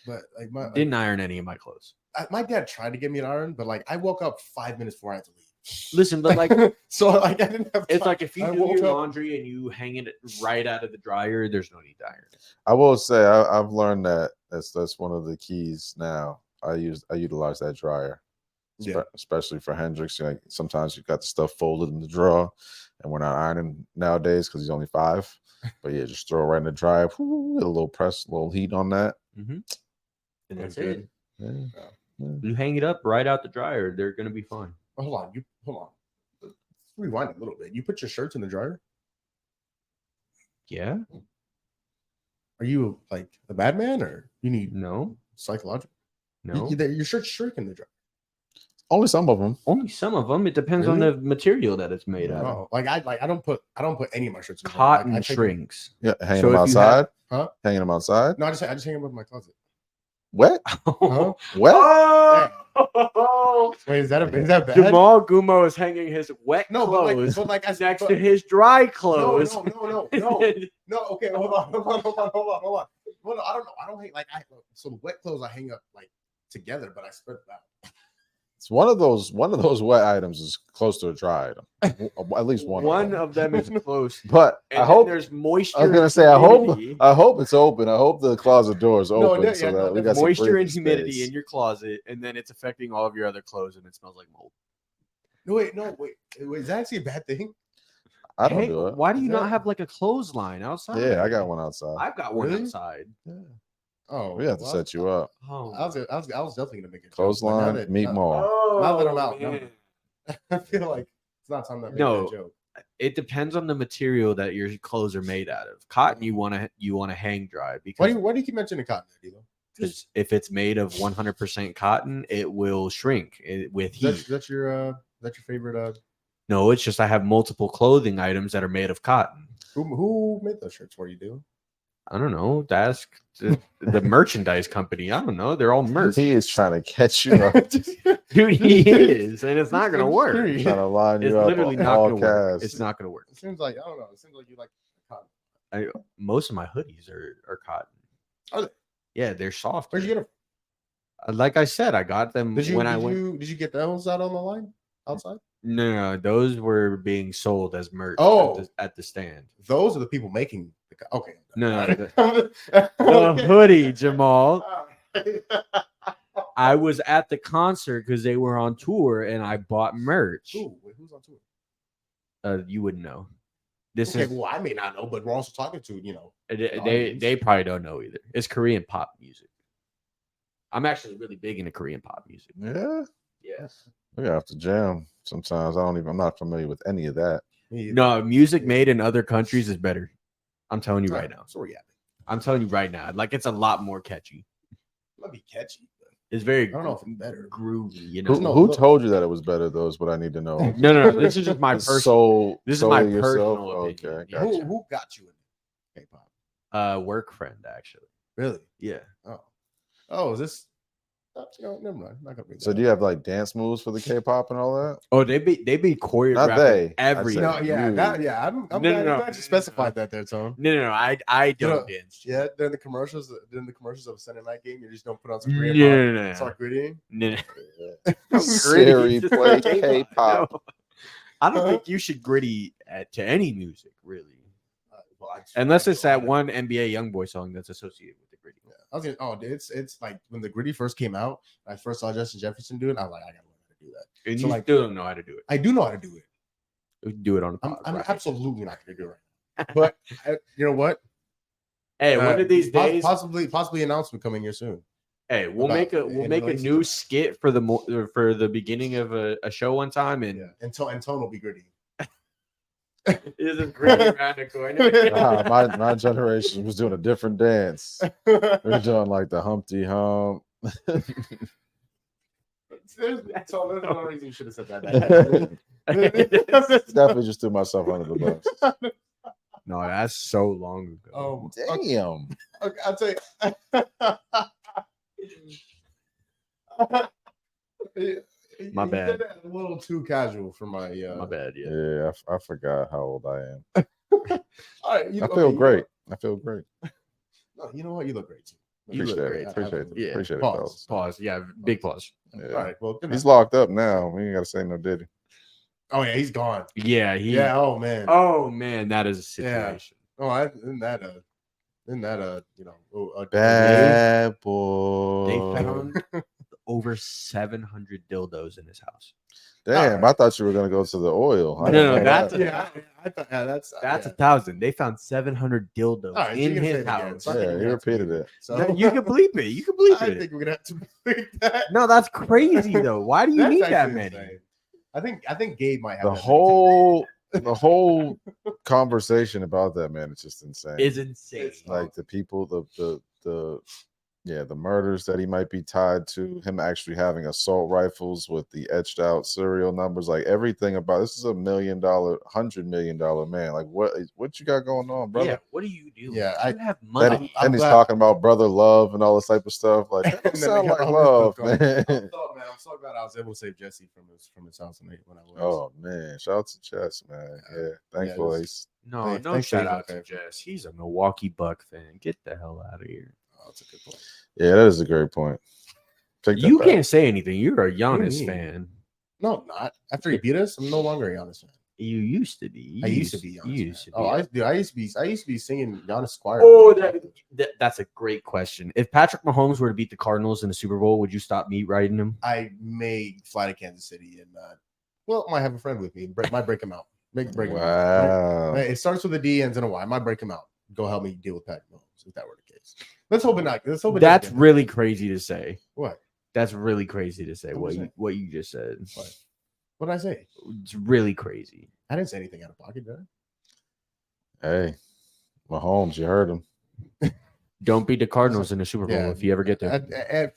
But like Didn't iron any of my clothes. my dad tried to get me an iron, but like I woke up 5 minutes before I had to leave. Listen, but like so like I didn't have. it's time. like if you I do woke your up- laundry and you hang it right out of the dryer, there's no need to iron it. I will say I've learned that's one of the keys now. I utilize that dryer. Yeah. Especially for Hendrix. Like sometimes you got the stuff folded in the drawer, and we're not ironing nowadays because he's only 5. But yeah, just throw it right in the dryer. Whoo, get a little press, a little heat on that. Mm-hmm. And that's Good. it. Yeah. You hang it up right out the dryer, they're gonna be fine. Oh, hold on. Let's rewind a little bit. You put your shirts in the dryer? Yeah? Are you like a bad man, or you need No. psychological? No. Your shirts shrink in the dryer. Only some of them. Only some of them. It depends on Really? the material that it's made out of. Oh, I don't put any of my shirts in the dryer. Cotton I take them- shrinks. Yeah, hanging So them if you have- outside. Huh? Hanging them outside. No, I just hang them up in my closet. Wet. Huh? Wet. Oh! Wait, is that bad? Jamal Gumo is hanging his wet No, clothes but like I next but- to his dry no, clothes. no. No, okay, hold on. Hold on, I don't know. I don't hang so the wet clothes I hang up like together, but I spread them out. It's one of those wet items is close to a dry item. At least one. One of them is close. But And I then hope there's moisture. I was gonna and say humidity. I hope it's open. I hope the closet door is No, open yeah, so no, that we there's got some moisture and breathing humidity space. in your closet, and then it's affecting all of your other clothes, and it smells like mold. No, wait. Is that actually a bad thing? I don't Hey, do it. why do you Is not that- have like a clothesline outside? Yeah, I got one outside. I've got one Really? outside. Oh, We have to set you up. Oh, I was definitely gonna make a joke, but now Clothesline, that- meat now- mall. Now that I'm out, no. man. I feel like it's not time to make No. that joke. It depends on the material that your clothes are made out of. Cotton, you want to hang dry Why because do you keep mentioning cotton, Dilo? because if it's made of 100% cotton, it will shrink with heat. That's your favorite. No, it's just I have multiple clothing items that are made of cotton. Who made those shirts for you, Dilo? I don't know. Ask the merchandise company. I don't know. They're all merch. He is trying to catch you up. Dude, he is, and it's not gonna work. Trying to line It's you up literally on not all gonna work. casts. It's not gonna work. It seems like I don't know. It seems like you like cotton. Most of my hoodies are cotton. Are they? Yeah, they're soft. Where'd you get them? Like I said, I got them Did you when I went. Did you get those out on the line outside? No, those were being sold as merch. Oh. At the stand. Those are the people making. Okay. No, the Okay. hoodie, Jamal. I was at the concert because they were on tour, and I bought merch. Who's on tour? You wouldn't know. This Okay, is well, I may not know, but we're also talking to they probably don't know either. It's Korean pop music. I'm actually really big into Korean pop music. Yeah, Yes. we have to jam. Sometimes I'm not familiar with any of that. No, music made in other countries is better. I'm telling you right now. So we're yapping. I'm telling you right now. Like it's a lot more catchy. Might be catchy, but It's very I don't know if it's better. groovy. You Who, know. who told you that it was better? Though is what I need to know. No. This is just my It's personal. This is my solely yourself? personal opinion. Okay, Yeah. gotcha. Who got you in K-pop? Work friend actually. Really? Yeah. Oh, is this? Never mind. I'm not gonna bring So that do you have like dance moves for the K-pop and all that? Oh, they be choreographing Not they. everything. I said No, yeah, you. that, yeah. I'm No, glad, no, I'm glad you specified that there, Tone. No. I don't know, dance. Yeah, during the commercials of a Sunday night game, you just don't put on some No, Korean no, pop, no. start grittying. No. Siri, Gritty. play K-pop. No. I don't think you should gritty to any music, really. Well, Unless it's that one NBA YoungBoy song that's associated with the gritty. Yeah. I was gonna, oh, it's like when the gritty first came out, I first saw Justin Jefferson do it. I was like, I gotta learn how to do that. And So, you like, still don't know how to do it. I do know how to do it. We can do it on the I'm, pod, I'm right? absolutely not gonna do it right now. But you know what? Hey, one of these days, possibly announcement coming here soon. hey, we'll about make a release new it. skit for the beginning of a show one time, and Yeah, and Tone will be gritty. this is gritty around the corner. My generation was doing a different dance. We were doing like the Humpty Hump. There's no reason you should have said that. Definitely just threw myself under the bus. No, that's so long ago. Oh, Damn. okay, I'll tell you. My You bad. said that a little too casual for my. My bad. Yeah. Yeah, I forgot how old I am. All right, I feel great. I feel great. No, you know what? You look great too. You look Appreciate great. it. Appreciate it. Yeah. Appreciate it, Pause. fellas. Pause. Yeah. Big pause. Yeah. All right. Well, good He's night. locked up now. We ain't got to say no diddy. Oh yeah, he's gone. Yeah. He. Yeah. Oh man. Oh man, that is a Yeah. situation. Oh, isn't that you know a Bad boy. They found over 700 dildos in his house. Damn, I thought you were gonna go to the oil. I No, didn't know that's that. Yeah, I thought That's yeah. 1,000. They found 700 dildos All right, so in you can say his it again. house. So I think Yeah, we're he gonna have to repeated bleep it. So No, you can bleep it. You can bleep I it. think we're gonna have to bleep that. No, that's crazy though. Why do you That's need that actually many? insane. I think Gabe might have The that many, too. whole conversation about that, man, it's just insane. Is insane. It's- Like the people, the murders that he might be tied to, him actually having assault rifles with the etched out serial numbers, like everything about this is $1 million, $100 million man. Like what you got going on, brother? Yeah, what do you do? Yeah, you have money. And he's glad- talking about brother love and all this type of stuff. Like that don't And then sound they got like all love, this stuff going. man. I'm so glad I was able to save Jesse from his house when I was. Oh man, shout out to Chess, man. Yeah, thankfully. No, Thanks- no thanks, shout Dave. out to Jess. He's a Milwaukee Buck fan. Get the hell out of here. Oh, that's a good point. Yeah, that is a great point. Take that You back. can't say anything. You're a Giannis mean? fan. No, I'm not. After he beat us, I'm no longer a Giannis fan. You used to be. I used to be Giannis. You used to fan. be. I used to be singing Giannis Squire. Oh, that's a great question. If Patrick Mahomes were to beat the Cardinals in the Super Bowl, would you stop me riding him? I may fly to Kansas City and might have a friend with me. Might break him out. Break him out. Wow. It starts with a D, ends in a Y. I might break him out. Go help me deal with Patrick Mahomes if that were the case. Let's hope it not. Let's hope it That's doesn't. really crazy to say. What? That's really crazy to say. What was it? What you just said. What did I say? It's really crazy. I didn't say anything out of pocket, did I? Hey, Mahomes, you heard him. Don't beat the Cardinals in the Super Bowl Yeah. if you ever get there.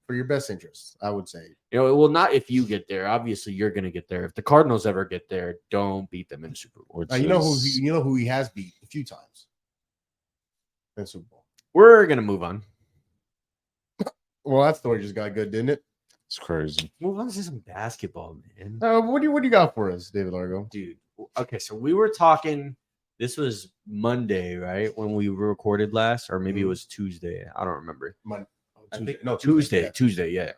For your best interests, I would say. Well, not if you get there. Obviously, you're going to get there. If the Cardinals ever get there, don't beat them in the Super Bowl. Which You know is- who he has beat a few times in the Super Bowl. We're going to move on. Well, that story just got good, didn't it? It's crazy. Move on to some basketball, man. What do you got for us, David Largo? Dude. Okay, so we were talking. This was Monday, right? When we recorded last, or maybe it was Tuesday. I don't remember. Tuesday. Tuesday, yeah.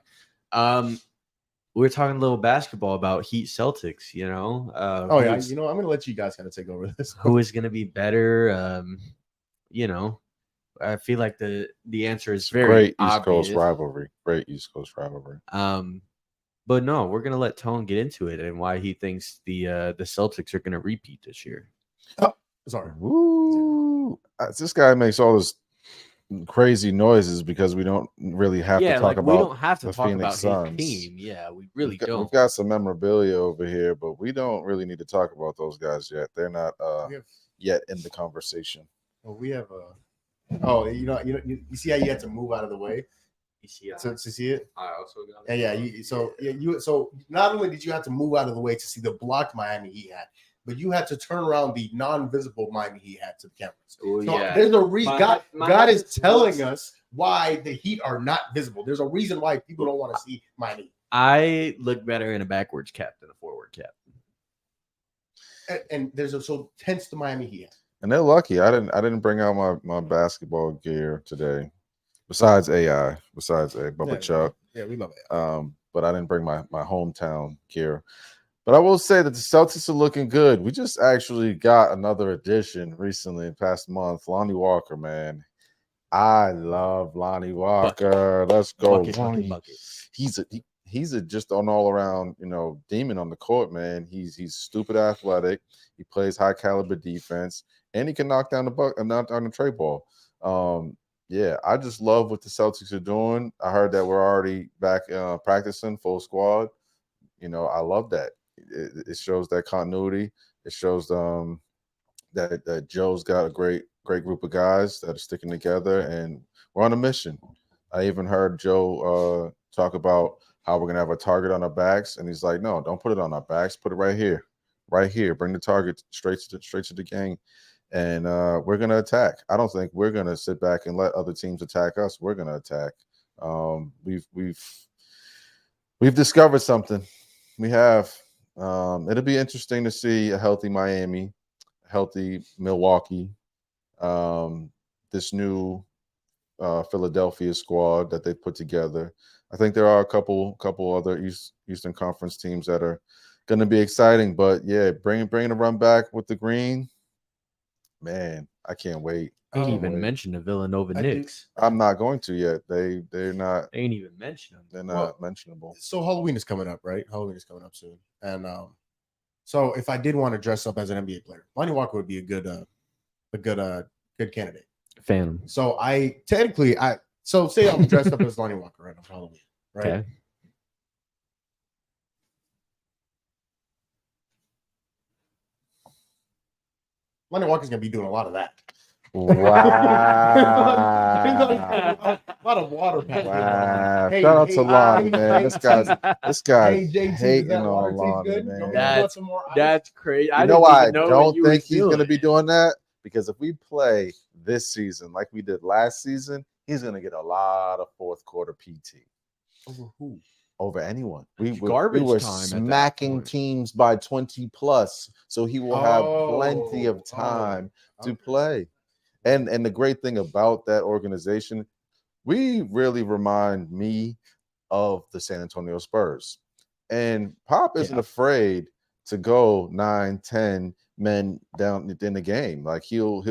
We were talking a little basketball about Heat Celtics, you know. Oh yeah, I'm gonna let you guys kind of take over this. Who is going to be better? You know, I feel like the answer is very Great East obvious. Coast rivalry. Great East Coast rivalry. But no, we're gonna let Tone get into it and why he thinks the Celtics are gonna repeat this year. Sorry. Woo! This guy makes all this crazy noises because we don't really have to talk about. we don't have to the talk Phoenix about Suns. his team. Yeah, we really We've don't. got some memorabilia over here, but we don't really need to talk about those guys yet. They're not We have, yet in the conversation. we have a. Oh, you see how you had to move out of the way to see it. I also got So not only did you have to move out of the way to see the blocked Miami Heat had, but you had to turn around the non-visible Miami Heat had to the cameras. Oh, So yeah. there's a reason. My God head is telling was- us why the Heat are not visible. There's a reason why people don't want to see Miami. I look better in a backwards cap than a forward cap. And there's a so tense the Miami Heat. And they're lucky. I didn't bring out my basketball gear today. Besides AI, Bubba Chuck. Yeah, we love it. But I didn't bring my hometown gear. But I will say that the Celtics are looking good. We just actually got another addition recently, past month. Lonnie Walker, man. I love Lonnie Walker. Let's go, Lonnie. He's a just an all around, demon on the court, man. He's stupid athletic. He plays high caliber defense, and he can knock down the tray ball. Yeah, I just love what the Celtics are doing. I heard that we're already back practicing full squad. I love that. It shows that continuity. It shows that Joe's got a great group of guys that are sticking together, and we're on a mission. I even heard Joe talk about how we're gonna have a target on our backs, and he's like, "No, don't put it on our backs. Put it right here, right here. Bring the target straight to the game." And we're going to attack. I don't think we're going to sit back and let other teams attack us. We're going to attack. We've discovered something. We have. It'll be interesting to see a healthy Miami, healthy Milwaukee, this new Philadelphia squad that they put together. I think there are a couple other Eastern Conference teams that are going to be exciting. But yeah, bringing a run back with the green. Man, I can't wait. Ain't even mentioned the Villanova Knicks. I'm not going to yet. They're not. Ain't even mentioned them. They're not mentionable. So Halloween is coming up, right? Halloween is coming up soon, and so if I did want to dress up as an NBA player, Lonnie Walker would be a good candidate. Phantom. So say I'm dressed up as Lonnie Walker right on Halloween, right? Okay. Lonnie Walker's gonna be doing a lot of that. Wow. A lot of water patches. Wow. Shout out to Lonnie, man. This guy's JT, hating that on water tastes Lonnie, good? man. Don't you want some more ice? That's crazy. You know why I don't think he's going to be doing that? Because if we play this season like we did last season, he's going to get a lot of fourth quarter PT. Over who? Over anyone. We Garbage were time smacking teams by 20 plus, so he will have plenty of time to play. And the great thing about that organization, we really remind me of the San Antonio Spurs. And Pop isn't afraid to go 9-10 men down in the game. Like he'll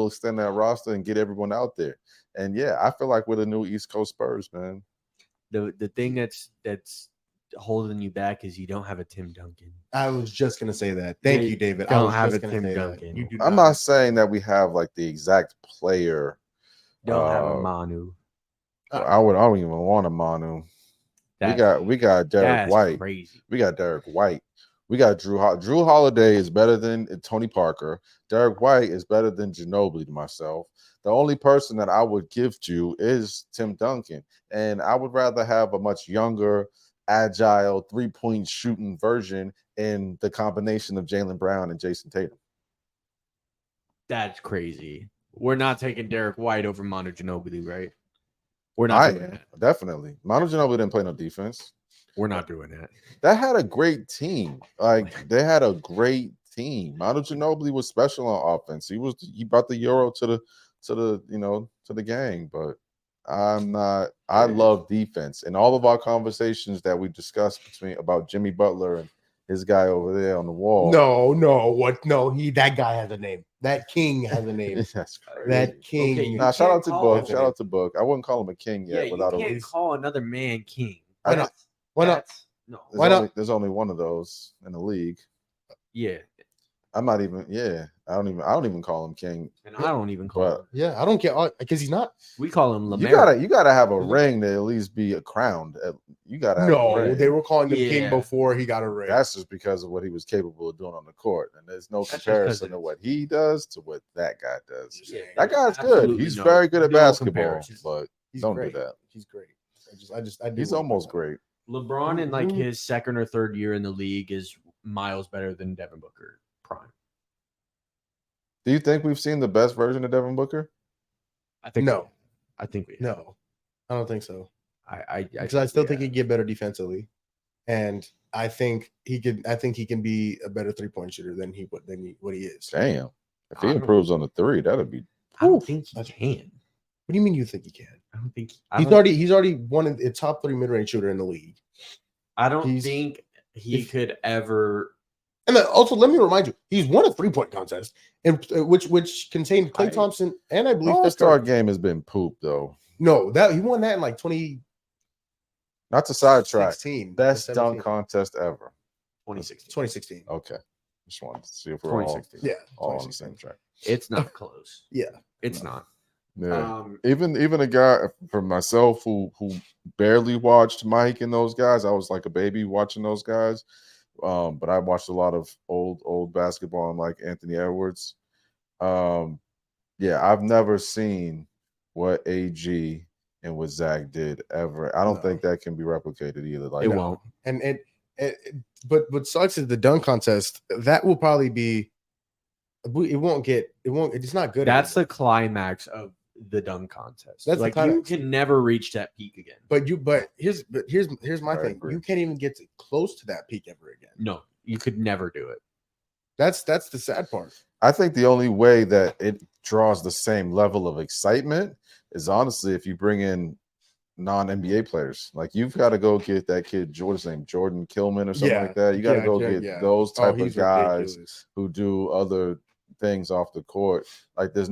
extend that roster and get everyone out there. And yeah, I feel like we're the new East Coast Spurs, man. The thing that's holding you back is you don't have a Tim Duncan. I was just gonna say that. Thank you, David. Don't I was have just a gonna Tim say Duncan. that. You do I'm not saying that we have like the exact player. Don't have a Manu. I don't even want a Manu. We got Derek White. Crazy. We got Derek White. We got Drew Holiday is better than Tony Parker. Derek White is better than Ginobili to myself. The only person that I would give to is Tim Duncan. And I would rather have a much younger, agile, three-point shooting version in the combination of Jaylen Brown and Jason Tatum. That's crazy. We're not taking Derek White over Manu Ginobili, right? We're not doing that. Definitely. Manu Ginobili didn't play no defense. We're not doing that. That had a great team. Like they had a great team. Manu Ginobili was special on offense. He brought the Euro to the game. But I love defense. And all of our conversations that we discussed about Jimmy Butler and his guy over there on the wall. That guy has a name. That king has a name. That's crazy. That king. Okay, Nah, shout out to Book. him. Shout out to Book. I wouldn't call him a king yet without you a can't call another man king. Why not? Why not? No. Why not? There's only one of those in the league. Yeah. I'm not even. Yeah, I don't even call him king. And I don't even call him. Yeah, I don't care because he's not. We call him Lamar. You gotta have a ring to at least be crowned. You gotta have a ring. They were calling him king before he got a ring. That's just because of what he was capable of doing on the court, and there's no That's comparison to what he does to what that guy does. Yeah, that guy's good. He's very good at basketball, but don't do that. He's great. He's almost great. LeBron in like his second or third year in the league is miles better than Devin Booker prime. Do you think we've seen the best version of Devin Booker? I think no. I think we have. No, I don't think so. Because I still think we he can get better defensively, and I think he can be a better 3-point shooter than what he is. Damn. If I he don't- improves on the 3, that'd be. I don't Oof. think he can. What do you mean you think he can? I don't think He's already one of the top 3 mid-range shooter in the league. I don't he's- think he could ever. And then also, let me remind you, he's won a 3-point contest, and which contained Klay Thompson and I believe All-Star game has been poop though. No, that he won that in like 2016. Not to sidetrack. 16, Best 17. dunk contest ever. 2016. Okay. Just wanted to see if we're all 2016. on the same track. It's not close. Yeah. It's not. Yeah. Even a guy for myself who barely watched Mike and those guys, I was like a baby watching those guys. But I watched a lot of old basketball and like Anthony Edwards. Yeah, I've never seen what AG and what Zach did ever. I don't think that can be replicated either. Like It won't. And but what sucks is the dunk contest. That will probably be. It won't. It's not good. That's anymore. the climax of the dunk contest. That's the like you climax. can never reach that peak again. But here's my I thing. agree. You can't even get close to that peak ever again. No, you could never do it. That's the sad part. I think the only way that it draws the same level of excitement is honestly if you bring in non-NBA players. Like you've got to go get that kid Jordan Killman or something like that. You got to go get those type of guys ridiculous. who do other things off the court. Like there's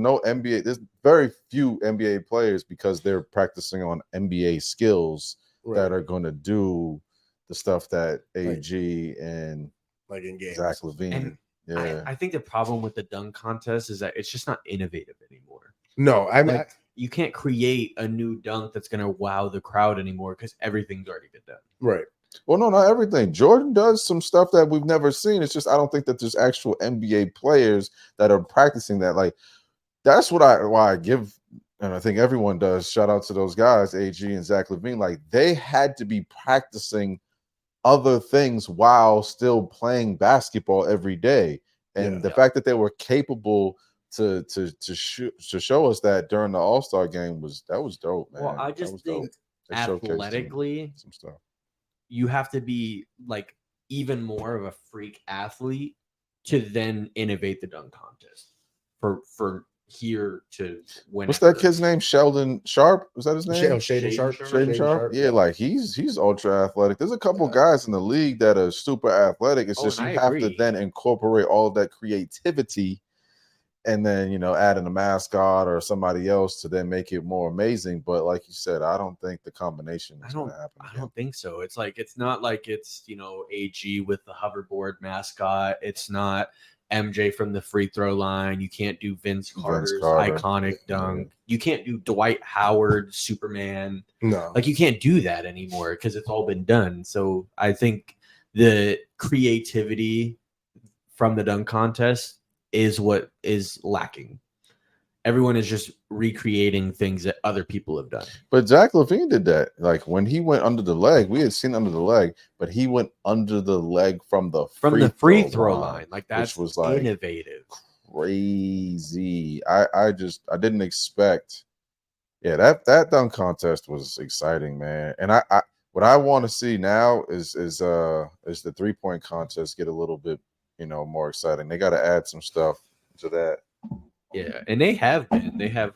very few NBA players because they're practicing on NBA skills that are going to do the stuff that AG and like in games. Zach LaVine. And I think the problem with the dunk contest is that it's just not innovative anymore. No, You can't create a new dunk that's going to wow the crowd anymore because everything's already been done. right. Well, no, not everything. Jordan does some stuff that we've never seen. It's just I don't think that there's actual NBA players that are practicing that. Like that's why I give, and I think everyone does. Shout out to those guys, AG and Zach LaVine. Like they had to be practicing other things while still playing basketball every day, and the fact that they were capable to show us that during the All-Star game was dope, man. Well, I just think athletically, some stuff. You have to be like even more of a freak athlete to then innovate the dunk contest for here to win. What's that kid's name? Sheldon Sharp? Was that his name? Shaden Sharp. Shaden Sharp. Yeah, like he's ultra athletic. There's a couple guys in the league that are super athletic. It's just you have to then incorporate all of that creativity and then add in a mascot or somebody else to then make it more amazing. But like you said, I don't think the combination is going to happen. I don't think so. It's like it's not like it's AG with the hoverboard mascot. It's not MJ from the free throw line. You can't do Vince Carter's iconic dunk. You can't do Dwight Howard Superman. No, like you can't do that anymore because it's all been done. So I think the creativity from the dunk contest is what is lacking. Everyone is just recreating things that other people have done. But Zach LaVine did that. Like when he went under the leg, we had seen under the leg, but he went under the leg from the free throw line. Like that was like innovative. Crazy. I didn't expect. Yeah, that dunk contest was exciting, man. And I what I want to see now is the 3-point contest get a little bit more exciting. They got to add some stuff to that. Yeah, and they have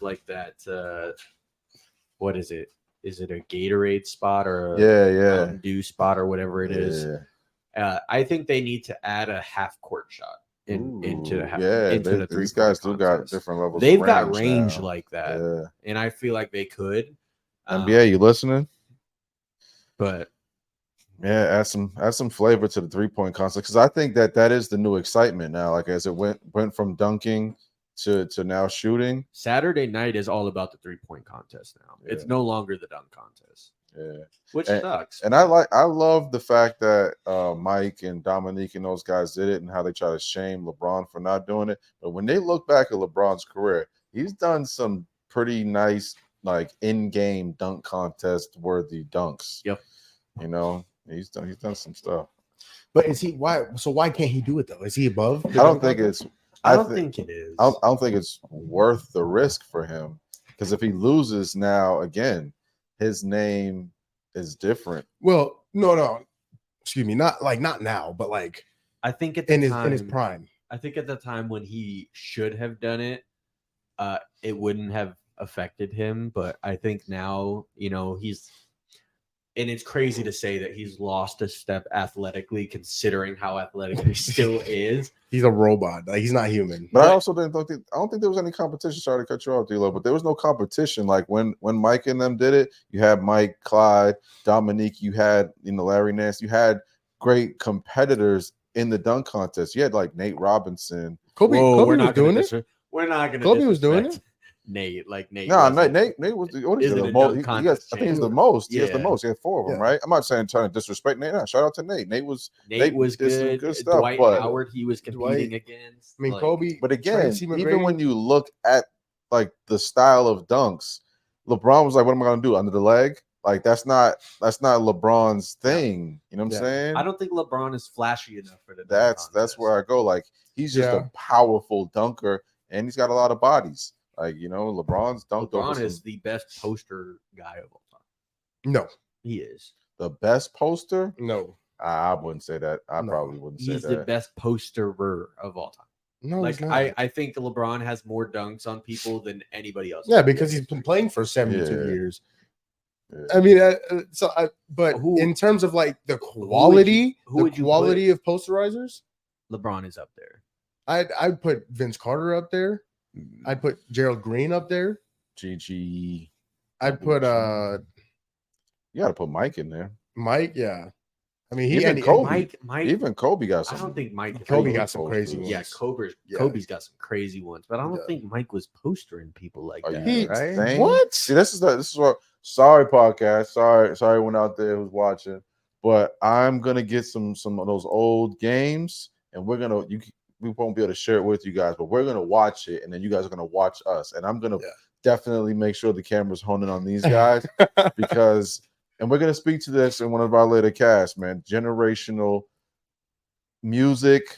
like that. What is it? Is it a Gatorade spot or a Mountain Dew spot or whatever it is? I think they need to add a half court shot into the 3-point. These guys do got different levels. They've got range like that, and I feel like they could. NBA, you listening? But yeah, add some flavor to the 3-point contest because I think that is the new excitement now. Like as it went from dunking to now shooting. Saturday night is all about the 3-point contest now. Yeah. It's no longer the dunk contest. Yeah, which sucks. And I love the fact that Mike and Dominique and those guys did it and how they try to shame LeBron for not doing it. But when they look back at LeBron's career, he's done some pretty nice like in-game dunk contest worthy dunks. Yep. He's done some stuff. But is he why can't he do it though? Is he above? I don't think it is. I don't think it is. I don't think it's worth the risk for him Because if he loses now again, his name is different. Well, no. Excuse me, not now, but like I think at the in time, his prime. I think at the time when he should have done it, it wouldn't have affected him. But I think now, he's, and it's crazy to say that he's lost a step athletically, considering how athletic he still is. He's a robot. Like he's not human. But I also don't think there was any competition. Sorry to cut you off, D-Lo, but there was no competition. Like when Mike and them did it, you had Mike, Clyde, Dominique, you had Larry Nance, you had great competitors in the dunk contest. You had like Nate Robinson. Kobe was doing it. We're not gonna. Kobe was doing it. Nate. No, Nate was what is Isn't it? a The most, dunk I contest think he's the champion. most. He has Yeah. the most. He had 4 of them, right? I'm not saying trying to disrespect Nate. No, shout out to Nate. Nate was Nate was did some good. good stuff, Dwight but- Howard, he was competing against. I mean, like, Kobe. But again, Tracy even McGrady. when you look at like the style of dunks, LeBron was like, "What am I going to do under the leg?" Like that's not LeBron's thing. You know what I'm saying? I don't think LeBron is flashy enough for the dunk That's contest. where I go. Like he's just a powerful dunker, and he's got a lot of bodies. Like LeBron's dunked over LeBron is some- the best poster guy of all time. No, He is. the best poster. no, I wouldn't say that. I No. probably wouldn't say He's the that. best posterer of all time. no. Like he's not. I think LeBron has more dunks on people than anybody else. Yeah, because he's been playing for 72 Yeah. years. Yeah. I mean, but Who- in terms of like the quality, who would you quality of posterizers, LeBron is up there. I'd put Vince Carter up there. I'd put Gerald Green up there. GG. I'd put You got to put Mike in there. Mike. Yeah, I mean Even and Kobe. Mike. Even Kobe got some. I don't think Mike. Kobe Kobe got some posters. crazy ones. Yeah, Yeah. Kobe's got some crazy ones, but I don't Yeah. think Mike was postering people like Are that. you right? insane? What? See, this is what. Sorry, podcast. Sorry, everyone out there who's watching. But I'm gonna get some of those old games, and we won't be able to share it with you guys, but we're gonna watch it, and then you guys are gonna watch us, and I'm gonna definitely make sure the camera's honing on these guys because, and we're gonna speak to this in one of our later casts, man. Generational music,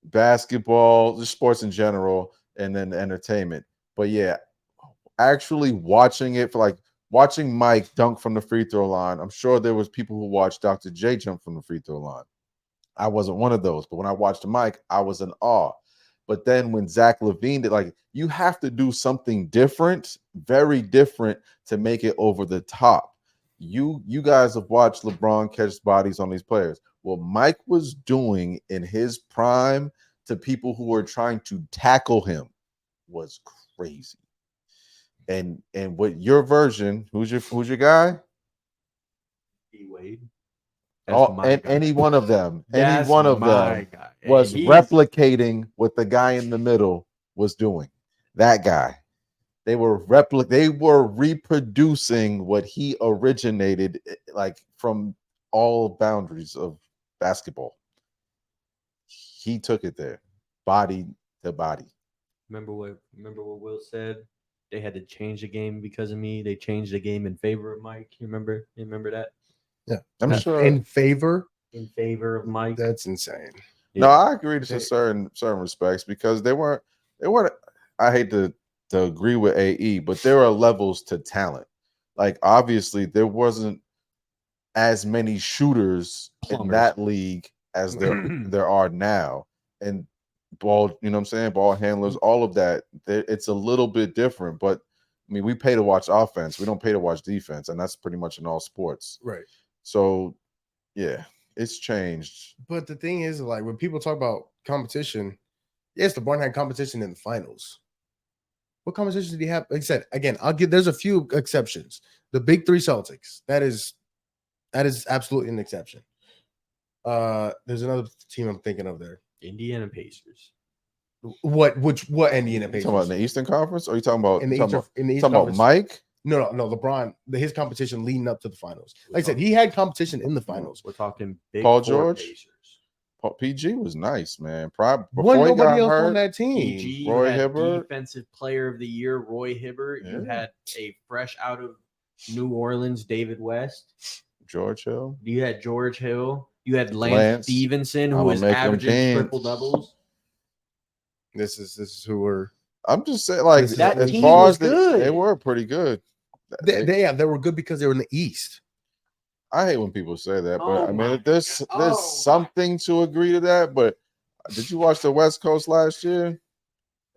basketball, just sports in general, and then entertainment. But yeah, actually watching it for like watching Mike dunk from the free throw line. I'm sure there was people who watched Dr. J jump from the free throw line. I wasn't one of those, but when I watched Mike, I was in awe. But then when Zach LaVine did, like, you have to do something different, very different, to make it over the top. You guys have watched LeBron catch bodies on these players. What Mike was doing in his prime to people who were trying to tackle him was crazy. And what your version, who's your guy? D-Wade. And any one of them, That's any one of my them guy. was He's- replicating what the guy in the middle was doing. That guy. They were reproducing what he originated, like from all boundaries of basketball. He took it there, body to body. Remember what Will said? They had to change the game because of me. They changed the game in favor of Mike. You remember that? Yeah, I'm sure. in favor. In favor of Mike. That's insane. No, I agree to certain respects because they weren't. I hate to agree with AE, but there are levels to talent. Like obviously, there wasn't as many shooters in Plumbers. that league as there are now, and ball. You know what I'm saying? Ball handlers, all of that. It's a little bit different, but I mean, we pay to watch offense. We don't pay to watch defense, and that's pretty much in all sports. Right. So, yeah, it's changed. But the thing is, like when people talk about competition, yes, LeBron had competition in the finals. What competition did he have? Like I said, again, there's a few exceptions. The big three Celtics. That is absolutely an exception. There's another team I'm thinking of there. Indiana Pacers. What Indiana You Pacers? talking about in the Eastern Conference, or are you talking about in the talking Eastern about Conference? Mike? No, LeBron. His competition leading up to the finals. Like I said, he had competition in the finals. We're talking big Paul four George? Pacers. PG was nice, man. Before Wasn't he nobody got else hurt, on that team. PG, you Roy had Hibbert. Defensive Player of the Year, Roy Hibbert. You Yeah. had a fresh out of New Orleans, David West. George Hill. You had George Hill. You had Lance, Lance. Stevenson, who I'ma was make 'em averaging dance. triple doubles. This is who we're I'm just saying, like That as team far was as they good. were pretty good. They were good because they were in the East. I hate when people say that, but Oh I my mean, there's God. Oh my- something to agree to that. But did you watch the West Coast last year?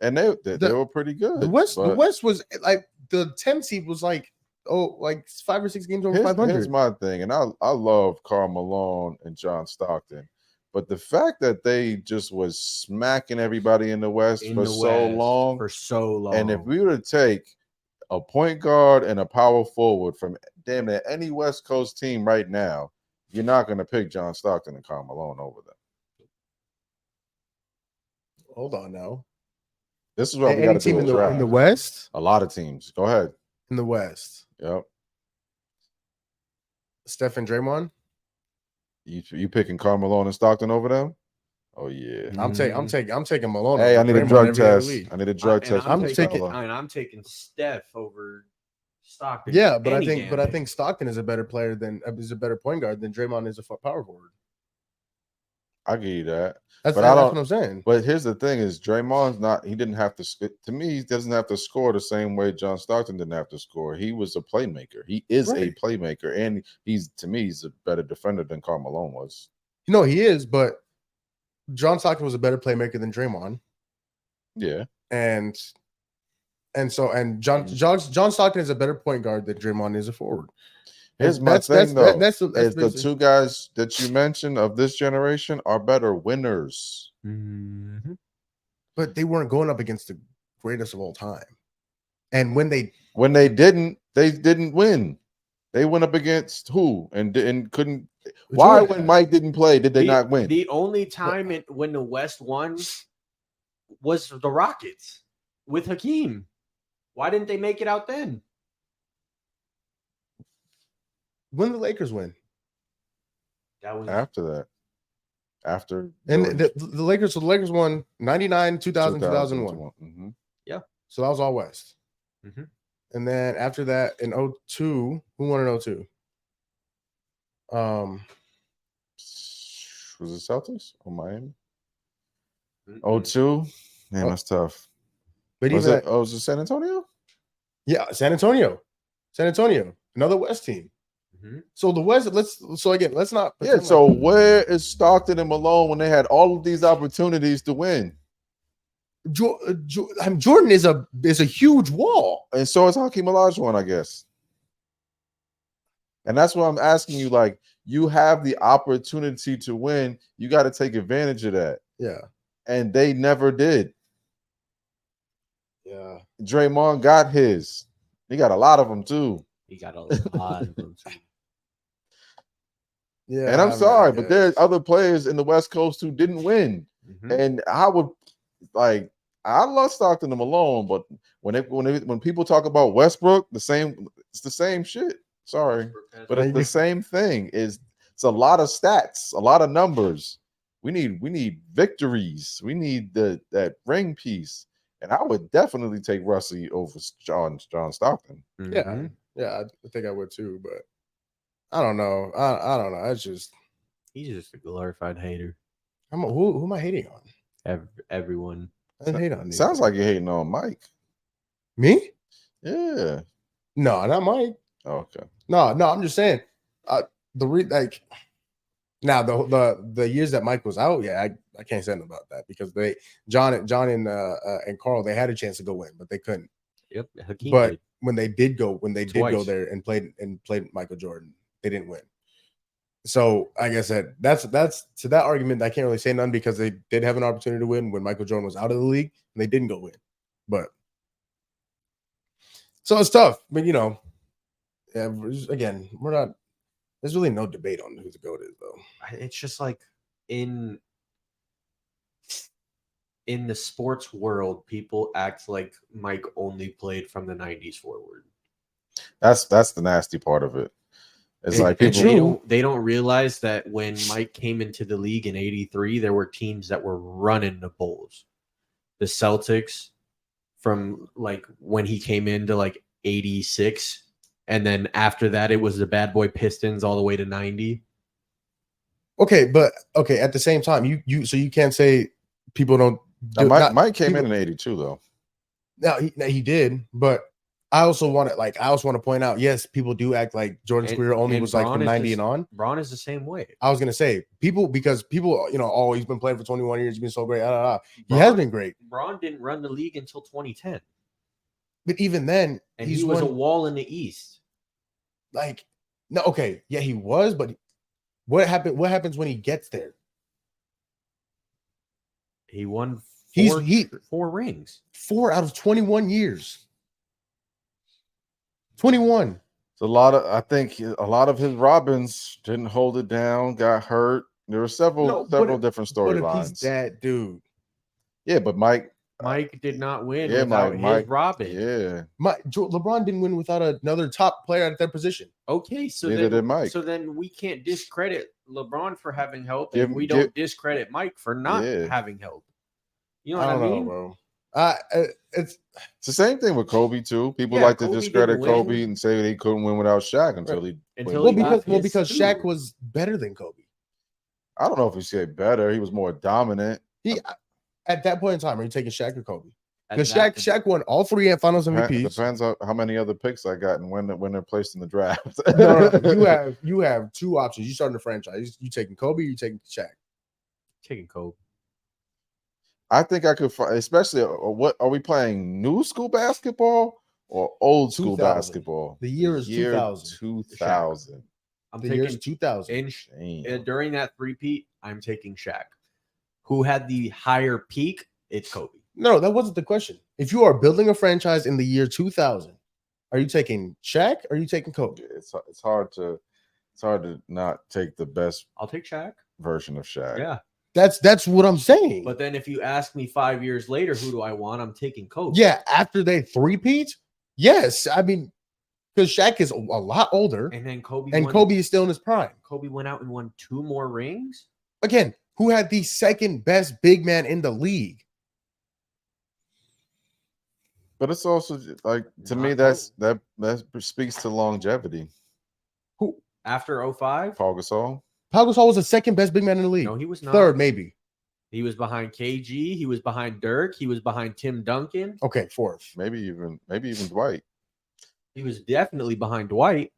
And they were pretty good. The West but was like the 10 seed was like 5 or 6 games over here's 500. my thing, and I love Karl Malone and John Stockton, but the fact that they just was smacking everybody in the West In for the so West long, for so long. and if we were to take a point guard and a power forward from damn near any West Coast team right now, you're not going to pick John Stockton and Karl Malone over them. Hold on now. This is what we Any got to team do. in the West? A lot of teams. Go ahead. In the West. Yep. Steph and Draymond? You picking Karl Malone and Stockton over them? Oh yeah. I'm taking Malone. Hey, over I need a Draymond drug every day of the test. week. I need a drug test. I'm for this taking- fella. I'm taking Steph over Stockton. Yeah, but any I damn think Stockton is a better player than is a better point guard than Draymond is a power forward. I give you that. That's But I what don't- I'm saying. But here's the thing: is Draymond's not. He didn't have to. To me, he doesn't have to score the same way John Stockton didn't have to score. He was a playmaker. He is a Right. playmaker, and he's a better defender than Karl Malone was. No, he is, but John Stockton was a better playmaker than Draymond. Yeah. And John Stockton is a better point guard than Draymond is a forward. Here's my thing, though. That's is the basically- two guys that you mentioned of this generation are better winners. Mhm. but they weren't going up against the greatest of all time. And when they When they didn't win. They went up against who and couldn't. Why, when Mike didn't play, did they not win? The only time when the West won was the Rockets with Hakeem. Why didn't they make it out then? when the Lakers win, That was After that, after and George, the Lakers won 99, 2000, 2001. Mhm. So that was all West. Mhm. And then after that in 02, who won in 02? Was it Celtics or Miami? Mm-mm. 02? Man, Oh. that's tough. But Was even it? Oh, was it San Antonio? yeah, San Antonio, another West team. Mhm. So the West, let's not Yeah. pretend So like- where is Stockton and Malone when they had all of these opportunities to win? Jordan is a huge wall. And so is Hakeem Olajuwon, I guess. And that's what I'm asking you. Like, you have the opportunity to win. You got to take advantage of that. Yeah, And they never did. yeah. Draymond got his. He got a lot of them too. He got a lot of them too. Yeah, And I'm I mean, sorry, I but guess. there's other players in the West Coast who didn't win. Mhm. And I would like, I love Stockton and Malone, but when people talk about Westbrook, it's the same shit. Sorry, but it's the same thing. It's a lot of stats, a lot of numbers. We need victories. We need that ring piece. And I would definitely take Russie over John Stockton. Yeah, Mhm. yeah, I think I would too, but I don't know. I don't know. It's just He's just a glorified hater. who am I hating on? Everyone. I didn't hate on you. Sounds like you're hating on Mike. Me? Yeah. No, not Mike. Okay. No, I'm just saying. Now the years that Mike was out, yeah, I can't say anything about that because John and Carl, they had a chance to go in, but they couldn't. Yep. Hakeem But did. when they did go Twice. there and played Michael Jordan, they didn't win. So like I said, that's to that argument. I can't really say none because they did have an opportunity to win when Michael Jordan was out of the league and they didn't go win. But so it's tough. But yeah, again, we're not. There's really no debate on who the GOAT is, though. It's just like in the sports world, people act like Mike only played from the 90s forward. That's the nasty part of it. It's like And people they don't realize that when Mike came into the league in 83, there were teams that were running the Bulls. The Celtics from like when he came into like 86. And then after that, it was the bad boy Pistons all the way to 90. Okay, at the same time, you can't say people don't. Now, Mike came people- in 82 though. Now he did, but I also want to point out, yes, people do act like Jordan's career only was like Bron from is 90 and on. Bron is the same way. I was gonna say because people, oh, he's been playing for 21 years, he's been so great. He has been great. Bron didn't run the league until 2010. But even then, And he was a wall in the East. Like, no, okay, yeah, he was, but what happens when he gets there? He won four rings. 4 out of 21 years. 21. It's I think a lot of his Robins didn't hold it down, got hurt. There were several different storylines. But if he's that dude. Yeah, but Mike did not win without his Robin. Yeah. LeBron didn't win without another top player at that position. Okay, so neither did Mike. So then we can't discredit LeBron for having help, and we don't discredit Mike for not having help. You know what I mean? Bro. It's the same thing with Kobe too. People like to discredit Kobe and say he couldn't win without Shaq because Shaq was better than Kobe. I don't know if you say better. He was more dominant. At that point in time, are you taking Shaq or Kobe? Because Shaq won all 3 Finals MVPs. Depends on how many other picks I got and when they're placed in the draft. No, you have 2 options. You starting the franchise. You taking Kobe or you taking Shaq? Taking Kobe. I think I could find, especially what are we playing? New school basketball or old school basketball? The year is 2000. 2000. I'm the year's 2000. During that three-peat, I'm taking Shaq. Who had the higher peak? It's Kobe. No, that wasn't the question. If you are building a franchise in the year 2000, are you taking Shaq or are you taking Kobe? It's hard to not take the best. I'll take Shaq version of Shaq. Yeah. That's what I'm saying. But then if you ask me 5 years later, who do I want? I'm taking Kobe. Yeah, after they three-peat, yes. I mean, because Shaq is a lot older. And then Kobe is still in his prime. Kobe went out and won 2 more rings. Again, who had the second best big man in the league? But it's also like to me that speaks to longevity. Who after 05? Paul Gasol. Paul Gasol was the second best big man in the league. No, he was not. Third, maybe. He was behind KG. He was behind Dirk. He was behind Tim Duncan. Okay, fourth. Maybe even Dwight. He was definitely behind Dwight.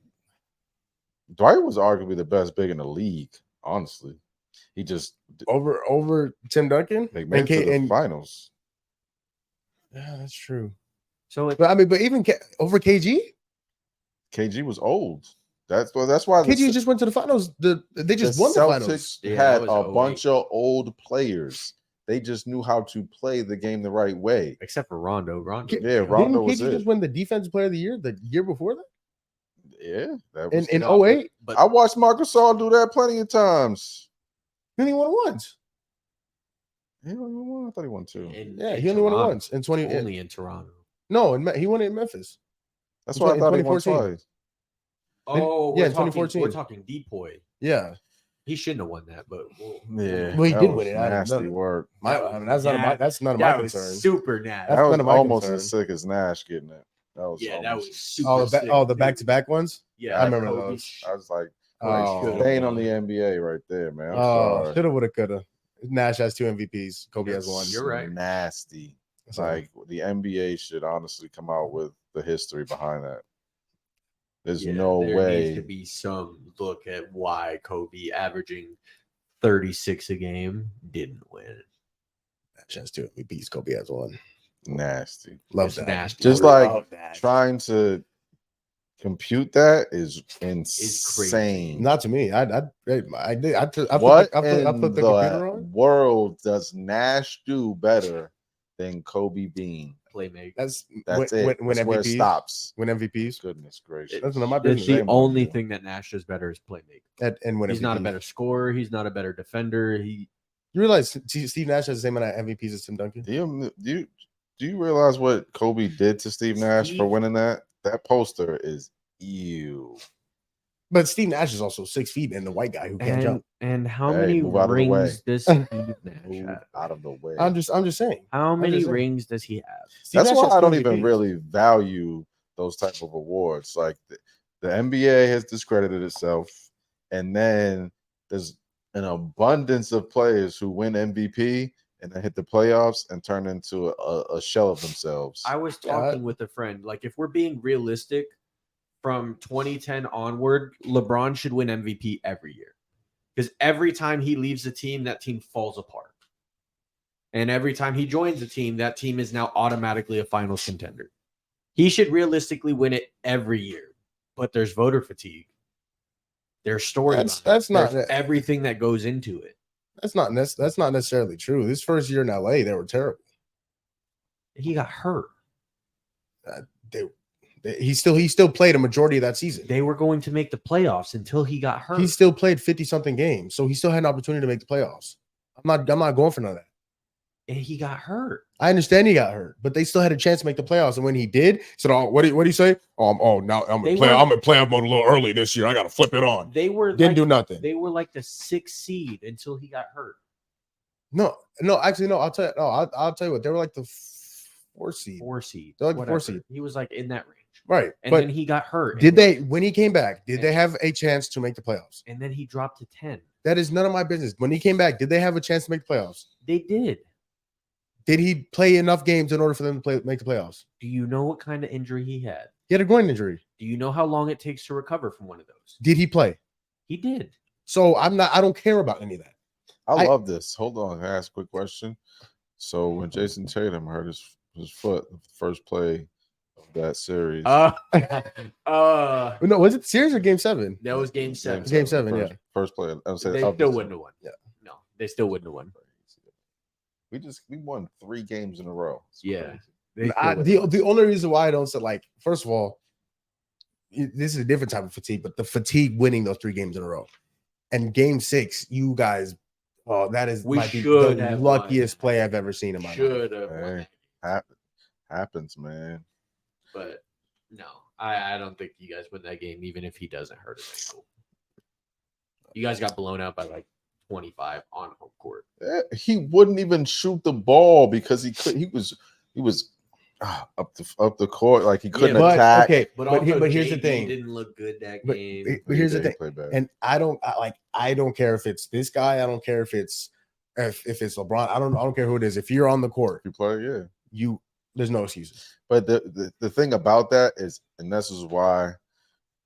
Dwight was arguably the best big in the league, honestly. He just over Tim Duncan. They made it to the finals. Yeah, that's true. So, but even over KG. KG was old. That's why KG just went to the finals. They just won the finals. Had a bunch of old players. They just knew how to play the game the right way. Except for Rondo. Rondo didn't was KG just win the defensive player of the year before that? Yeah, that was in 08. But I watched Marcus Gasol do that plenty of times. He only won it once. He only won one. I thought he won 2. He only won it once in 20. Only in Toronto. No, he won it in Memphis. That's why I thought he won twice. Oh, yeah, in 2014. We're talking Depoy. Yeah, he shouldn't have won that, but well, he did win it. Nasty work. That's none of my concern. Super nasty. That was almost as sick as Nash getting it. That was super. The back-to-back ones. Yeah, I remember those. I was like, staying on the NBA right there, man. Shoulda, woulda, coulda. Nash has 2 MVPs. Kobe has 1. You're right. Nasty. Like the NBA should honestly come out with the history behind that. There's no way. There needs to be some look at why Kobe averaging 36 a game didn't win. Nash has 2 MVPs. Kobe has 1. Nasty. Love that. Nasty. Just like trying to compute that is insane. Not to me. I put the computer on. World does Nash do better than Kobe Bean? Playmaker. That's it. When that's where it stops. Win MVPs. Goodness gracious. That's none of my business. The only thing that Nash does better is playmaker. And when he's not a better scorer, he's not a better defender. You realize Steve Nash has the same amount of MVPs as Tim Duncan? Do you realize what Kobe did to Steve Nash for winning that? That poster is ew. But Steve Nash is also 6 feet and the white guy who can't jump. And how many rings does Steve Nash have? Out of the way. I'm just saying. How many rings does he have? That's why I don't even really value those type of awards. Like the NBA has discredited itself, and then there's an abundance of players who win MVP, and then hit the playoffs and turn into a shell of themselves. I was talking with a friend. Like, if we're being realistic, from 2010 onward, LeBron should win MVP every year. Because every time he leaves a team, that team falls apart. And every time he joins a team, that team is now automatically a finals contender. He should realistically win it every year. But there's voter fatigue. There's storylines. That's not There's everything that goes into it. That's not necessarily true. This first year in LA, they were terrible. He got hurt. He still played a majority of that season. They were going to make the playoffs until he got hurt. He still played 50-something games, so he still had an opportunity to make the playoffs. I'm not going for none of that. And he got hurt. I understand he got hurt, but they still had a chance to make the playoffs. And when he did, he said, "Oh, what do you say? Now I'm in playoff mode a little early this year. I got to flip it on." They Didn't do nothing. They were like the 6th seed until he got hurt. No. Actually, no. I'll tell you what. They were like the 4 seed. 4 seed. They're like the 4 whatever. seed. He was like in that range. Right. And but then he got hurt. when he came back, did they have a chance to make the playoffs? And then he dropped to 10. That is none of my business. When he came back, did they have a chance to make the playoffs? They did. Did he play enough games in order for them to make the playoffs? Do you know what kind of injury he had? He had a groin injury. Do you know how long it takes to recover from one of those? Did he play? He did. So I don't care about any of that. I love this. Hold on, can I ask a quick question? So when Jason Tatum hurt his foot, the first play of that series. No, was it the series or game 7? That was game 7. Game 7, yeah. First play. They still wouldn't have won. Yeah. No, they still wouldn't have won. We won 3 games in a row. It's Yeah. crazy. The only reason why I don't say, like, first of all, this is a different type of fatigue, but the fatigue winning those 3 games in a row. And game 6, you guys, might be the luckiest play I've ever seen in my life. Should have won. Happens, man. But no, I don't think you guys win that game, even if he doesn't hurt his ankle. You guys got blown out by like 25 on home court. He wouldn't even shoot the ball because he was up the court, like he couldn't attack. Okay, But here's the JB thing. didn't look good that But game. here's the He thing. played bad. And I don't care if it's this guy. I don't care if it's LeBron. I don't care who it is. If you're on the court, You play, yeah. There's no excuses. But the thing about that is, and this is why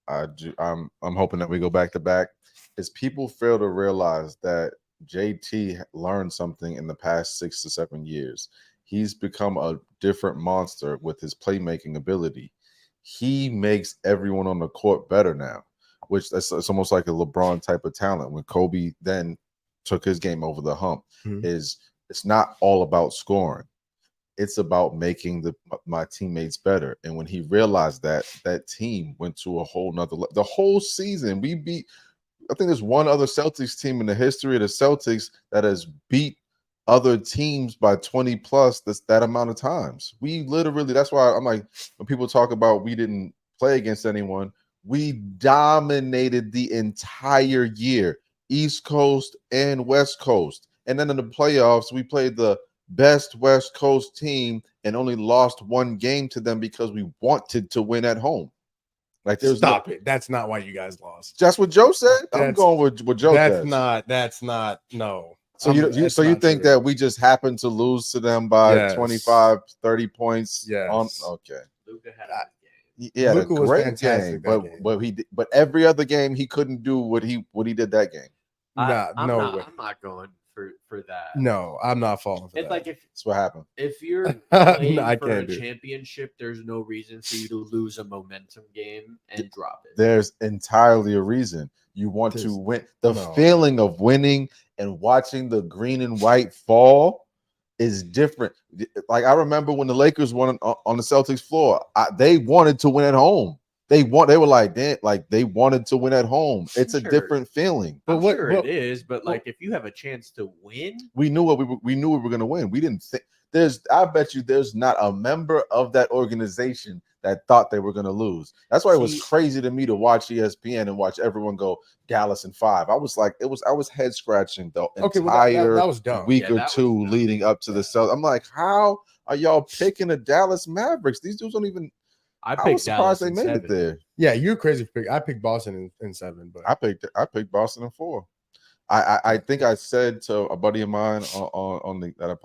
I'm hoping that we go back to back, is people fail to realize that JT learned something in the past 6 to 7 years. He's become a different monster with his playmaking ability. He makes everyone on the court better now, which it's almost like a LeBron type of talent. When Kobe then took his game over the hump, it's not all about scoring. It's about making my teammates better. And when he realized that team went to a whole nother the whole season, we beat, I think there's one other Celtics team in the history of the Celtics that has beat other teams by 20 plus that amount of times. We literally, that's why I'm like, when people talk about we didn't play against anyone, we dominated the entire year, East Coast and West Coast. And then in the playoffs, we played the best West Coast team and only lost 1 game to them because we wanted to win at home. Like, there's Stop it. That's not why you guys lost. That's what Joe said. I'm going with what Joe said. That's not no. So you think that we just happened to lose to them by 25, 30 points? Yes. Okay. Luka had a good game. He had a Luka was great fantastic game, that game. but every other game he couldn't do what he did that game. I'm I'm not going for that. No, I'm not falling for It's that. like That's what happened. if you're playing I for can't a do it. championship, there's no reason for you to lose a momentum game and drop it. There's entirely a reason. You want to win. The No. feeling of winning and watching the green and white fall is different. Like, I remember when the Lakers won on the Celtics floor, they wanted to win at home. They were like, damn, like they wanted to win at home. It's a Sure. different feeling. I'm sure it is, but like if you have a chance to win, We knew we knew we were going to win. We didn't think I bet you there's not a member of that organization that thought they were going to lose. That's why it was crazy to me to watch ESPN and watch everyone go Dallas in 5. I was like, I was head scratching the entire that was dumb. week Yeah, or that was two dumb. leading up to the Celtics. I'm like, how are y'all picking the Dallas Mavericks? These dudes don't even. I I picked was surprised Dallas they in made 7. it there. Yeah, you're crazy. I picked Boston in 7, but I picked Boston in 4. I think I said to a buddy of mine on the that I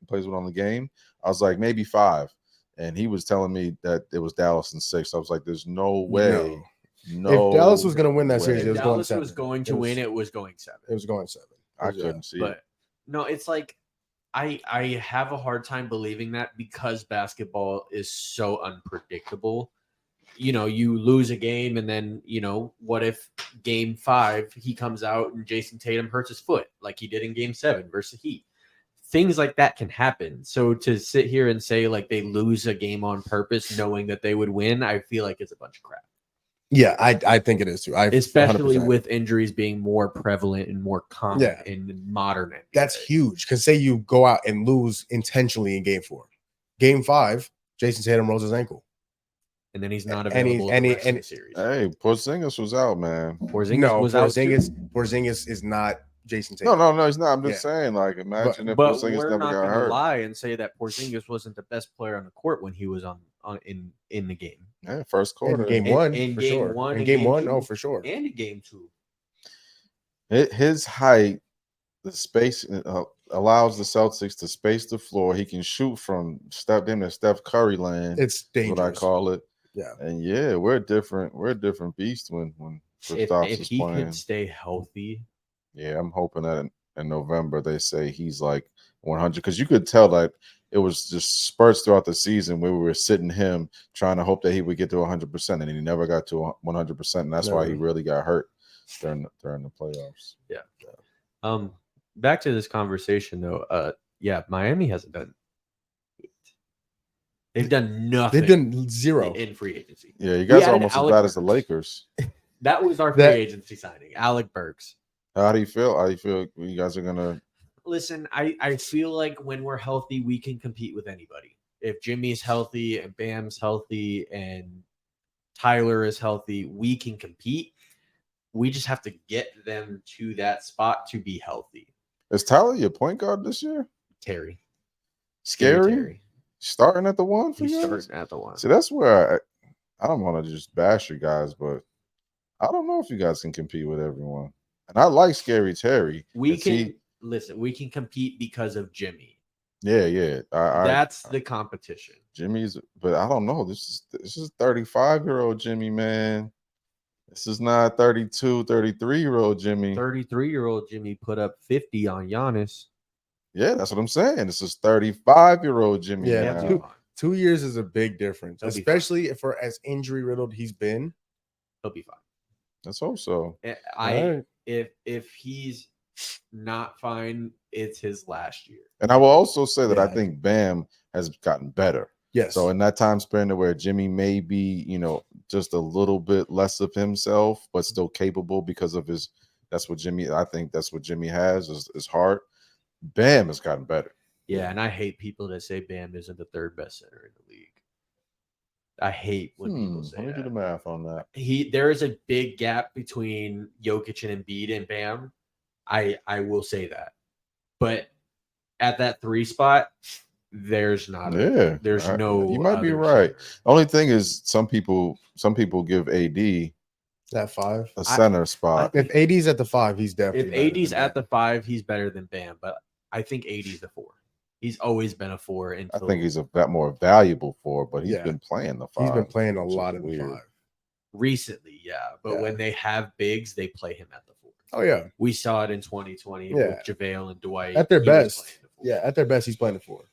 plays with on the game, I was like maybe 5, and he was telling me that it was Dallas in 6. I was like, there's no way. No, If Dallas was going to win that series, way. it was If going Dallas 7. was going to win, it was going 7. It was going 7. I couldn't see it. But no, it's like I have a hard time believing that because basketball is so unpredictable. You know, you lose a game and then, you know, what if game 5 he comes out and Jason Tatum hurts his foot like he did in game 7 versus Heat. Things like that can happen. So to sit here and say like they lose a game on purpose knowing that they would win, I feel like it's a bunch of crap. Yeah, I think it is too. Especially 100%. with injuries being more prevalent and more common in modern NBA. That's huge because say you go out and lose intentionally in game 4. Game 5, Jason Tatum rolls his ankle. And then he's not And he- available and in he- the rest of and- the series. Hey, Porzingis was out, man. Porzingis was out too. Porzingis is not Jason Tatum. No, he's not. I'm just saying, like, imagine if But Porzingis we're never not got going to hurt. lie and say that Porzingis wasn't the best player on the court when he was in the game. Yeah, first quarter. In game In- 1, in for game sure. one, In in game game 1, two. oh, for sure. And in game 2. His height, the space allows the Celtics to space the floor. He can shoot from Steph Curry land. It's dangerous. What I call it. Yeah. And yeah, we're a different beast when Kristaps If is he playing. can stay healthy, Yeah, I'm hoping that in November they say he's like 100 because you could tell that it was just spurts throughout the season where we were sitting him trying to hope that he would get to 100%, and he never got to 100%, and that's why he really got hurt during the playoffs. yeah. Back to this conversation though. Yeah, Miami hasn't done it. They've done nothing. They've done 0. in free agency. Yeah, you guys We are added almost as Alec bad as the Burks. Lakers. That was our free agency signing, Alec Burks. How do you feel? How do you feel you guys are gonna? Listen, I feel like when we're healthy, we can compete with anybody. If Jimmy's healthy and Bam's healthy and Tyler is healthy, we can compete. We just have to get them to that spot to be healthy. Is Tyler your point guard this year? Terry. Scary. Terry. Starting at the 1 for He's you? starting at the 1. See, that's where I don't want to just bash you guys, but I don't know if you guys can compete with everyone. And I like Scary Terry. We Is can he- listen, we can compete because of Jimmy. Yeah. That's the competition. Jimmy's, but I don't know. This is 35-year-old Jimmy, man. This is not 32, 33-year-old Jimmy. 33-year-old Jimmy put up 50 on Giannis. Yeah, that's what I'm saying. This is 35-year-old Jimmy. Yeah, now. He'll be fine. 2 years is a big difference, He'll be especially for as injury riddled he's been. He'll be fine. Let's hope so. Alright. If he's not fine, it's his last year. And I will also say that I Yeah. think Bam has gotten better. Yes. So in that time span where Jimmy may be, just a little bit less of himself, but still capable because of his. I think that's what Jimmy has is heart. Bam has gotten better. Yeah, and I hate people that say Bam isn't the third best center in the league. I hate when people say Let me do the that. math on that. There is a big gap between Jokic and Embiid and Bam. I will say that. But at that 3 spot, there's not there's no You might be other right. center. Only thing is some people give AD that 5. a center spot. If AD's at the 5, he's If definitely better AD's than at Bam. the 5, he's better than Bam, but I think AD's the 4. He's always been a 4 I until think he's a bit more valuable for, but he's Yeah. been playing the 5. He's been playing a which is lot in the weird. 5. recently, yeah. But Yeah. when they have bigs, they play him at the 4. Oh yeah, We saw it in 2020 Yeah. with JaVale and Dwight. at their He was best. playing the 4. Yeah, at their best, he's playing the 4.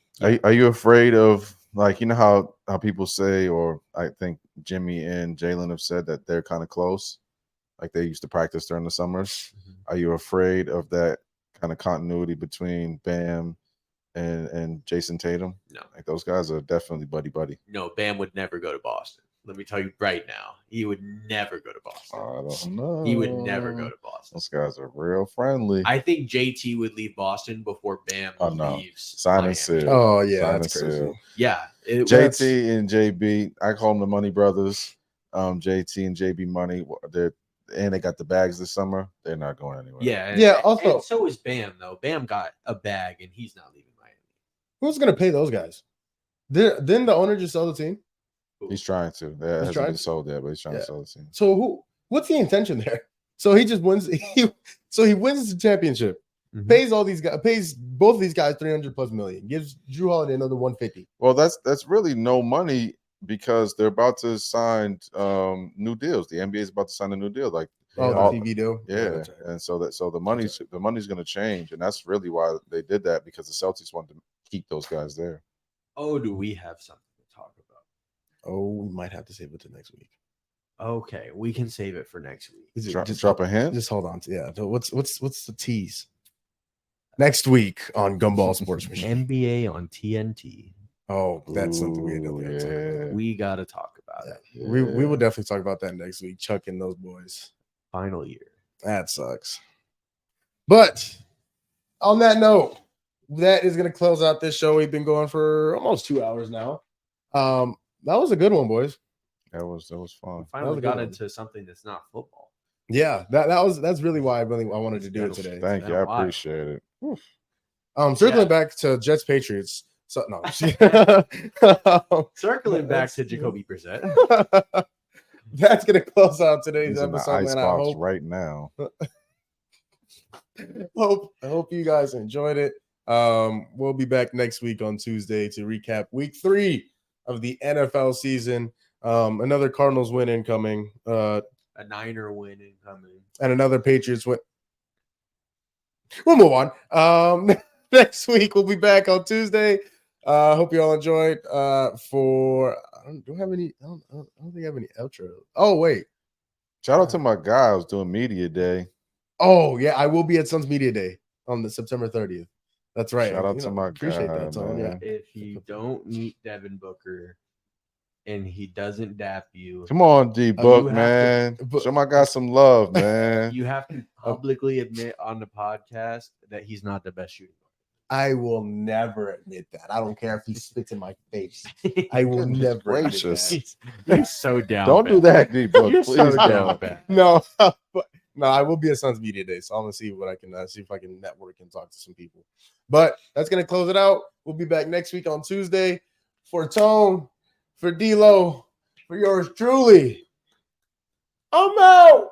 Are you afraid of, like, how people say, or I think Jimmy and Jalen have said that they're kind of close, like they used to practice during the summers? Mhm. Are you afraid of that kind of continuity between Bam and Jason Tatum? No. Like those guys are definitely buddy. No, Bam would never go to Boston. Let me tell you right now, he would never go to Boston. I don't know. He would never go to Boston. Those guys are real friendly. I think JT would leave Boston before Bam Oh, no. leaves. Sign and Miami. seal. Oh yeah, Sign that's and crazy. seal. Yeah. JT and JB, I call them the Money Brothers. JT and JB Money, they got the bags this summer. They're not going anywhere. Yeah. Yeah, and- also- and so is Bam, though. Bam got a bag and he's not leaving Miami. Who's gonna pay those guys? Didn't the owner just sell the team? He's trying to. That hasn't trying been to? sold yet, but he's trying Yeah. to sell the team. So what's the intention there? So he just wins. He wins the championship. Mhm. Pays all these guys. Pays both of these guys $300+ million. Gives Drew Holiday another $150. Well, that's really no money because they're about to sign new deals. The NBA is about to sign a new deal. Like Oh, all- the TV deal. yeah, that's right. and so the money's going to change, and that's really why they did that because the Celtics wanted to keep those guys there. Oh, do we have something to talk about? Oh, we might have to save it to next week. Okay, we can save it for next week. Is it Drop a hint. Just hold on. So what's the tease? Next week on Gumball Sports Machine. NBA on TNT. Oh, that's something we Ooh, definitely gotta talk about. yeah. We got to talk about it. We will definitely talk about that next week. Chuck and those boys. Final year. That sucks. But on that note, that is going to close out this show. We've been going for almost 2 hours now. That was a good one, boys. That was fun. Finally a got good one. into something that's not football. Yeah, that's really why I wanted to do it today. Thank you. been a I while. appreciate it. Circling Yeah. back to Jets Patriots. So no, Circling back to Jacoby Brissett. that's gonna close out today's He's in the episode, ice man. I box right now. hope you guys enjoyed it. We'll be back next week on Tuesday to recap week 3 of the NFL season. Another Cardinals win incoming. A Niner win incoming. And another Patriots win. We'll move on. Next week we'll be back on Tuesday. Hope you all enjoyed. I don't think I have any outro. Oh wait. Shout out to my guy. I was doing media day. Oh yeah, I will be at Suns Media Day on the September 30th. That's right. Shout out to my appreciate guy, that, Tone. Yeah. man. If you don't meet Devin Booker and he doesn't dap you, Come on, D you Book, have man. to- Show my guy some love, man. you have to publicly admit on the podcast that he's not the best shooting I will never admit that. I don't care if he spits in my face. I will Goodness never gracious. admit You're so down. Don't do that, D Book. You're Please so don't. down bad. that. No, but no, I will be at Suns Media Day, so I'm gonna see what I can see if I can network and talk to some people. But that's gonna close it out. We'll be back next week on Tuesday. For Tone, for D-Lo, for yours truly. I'm out.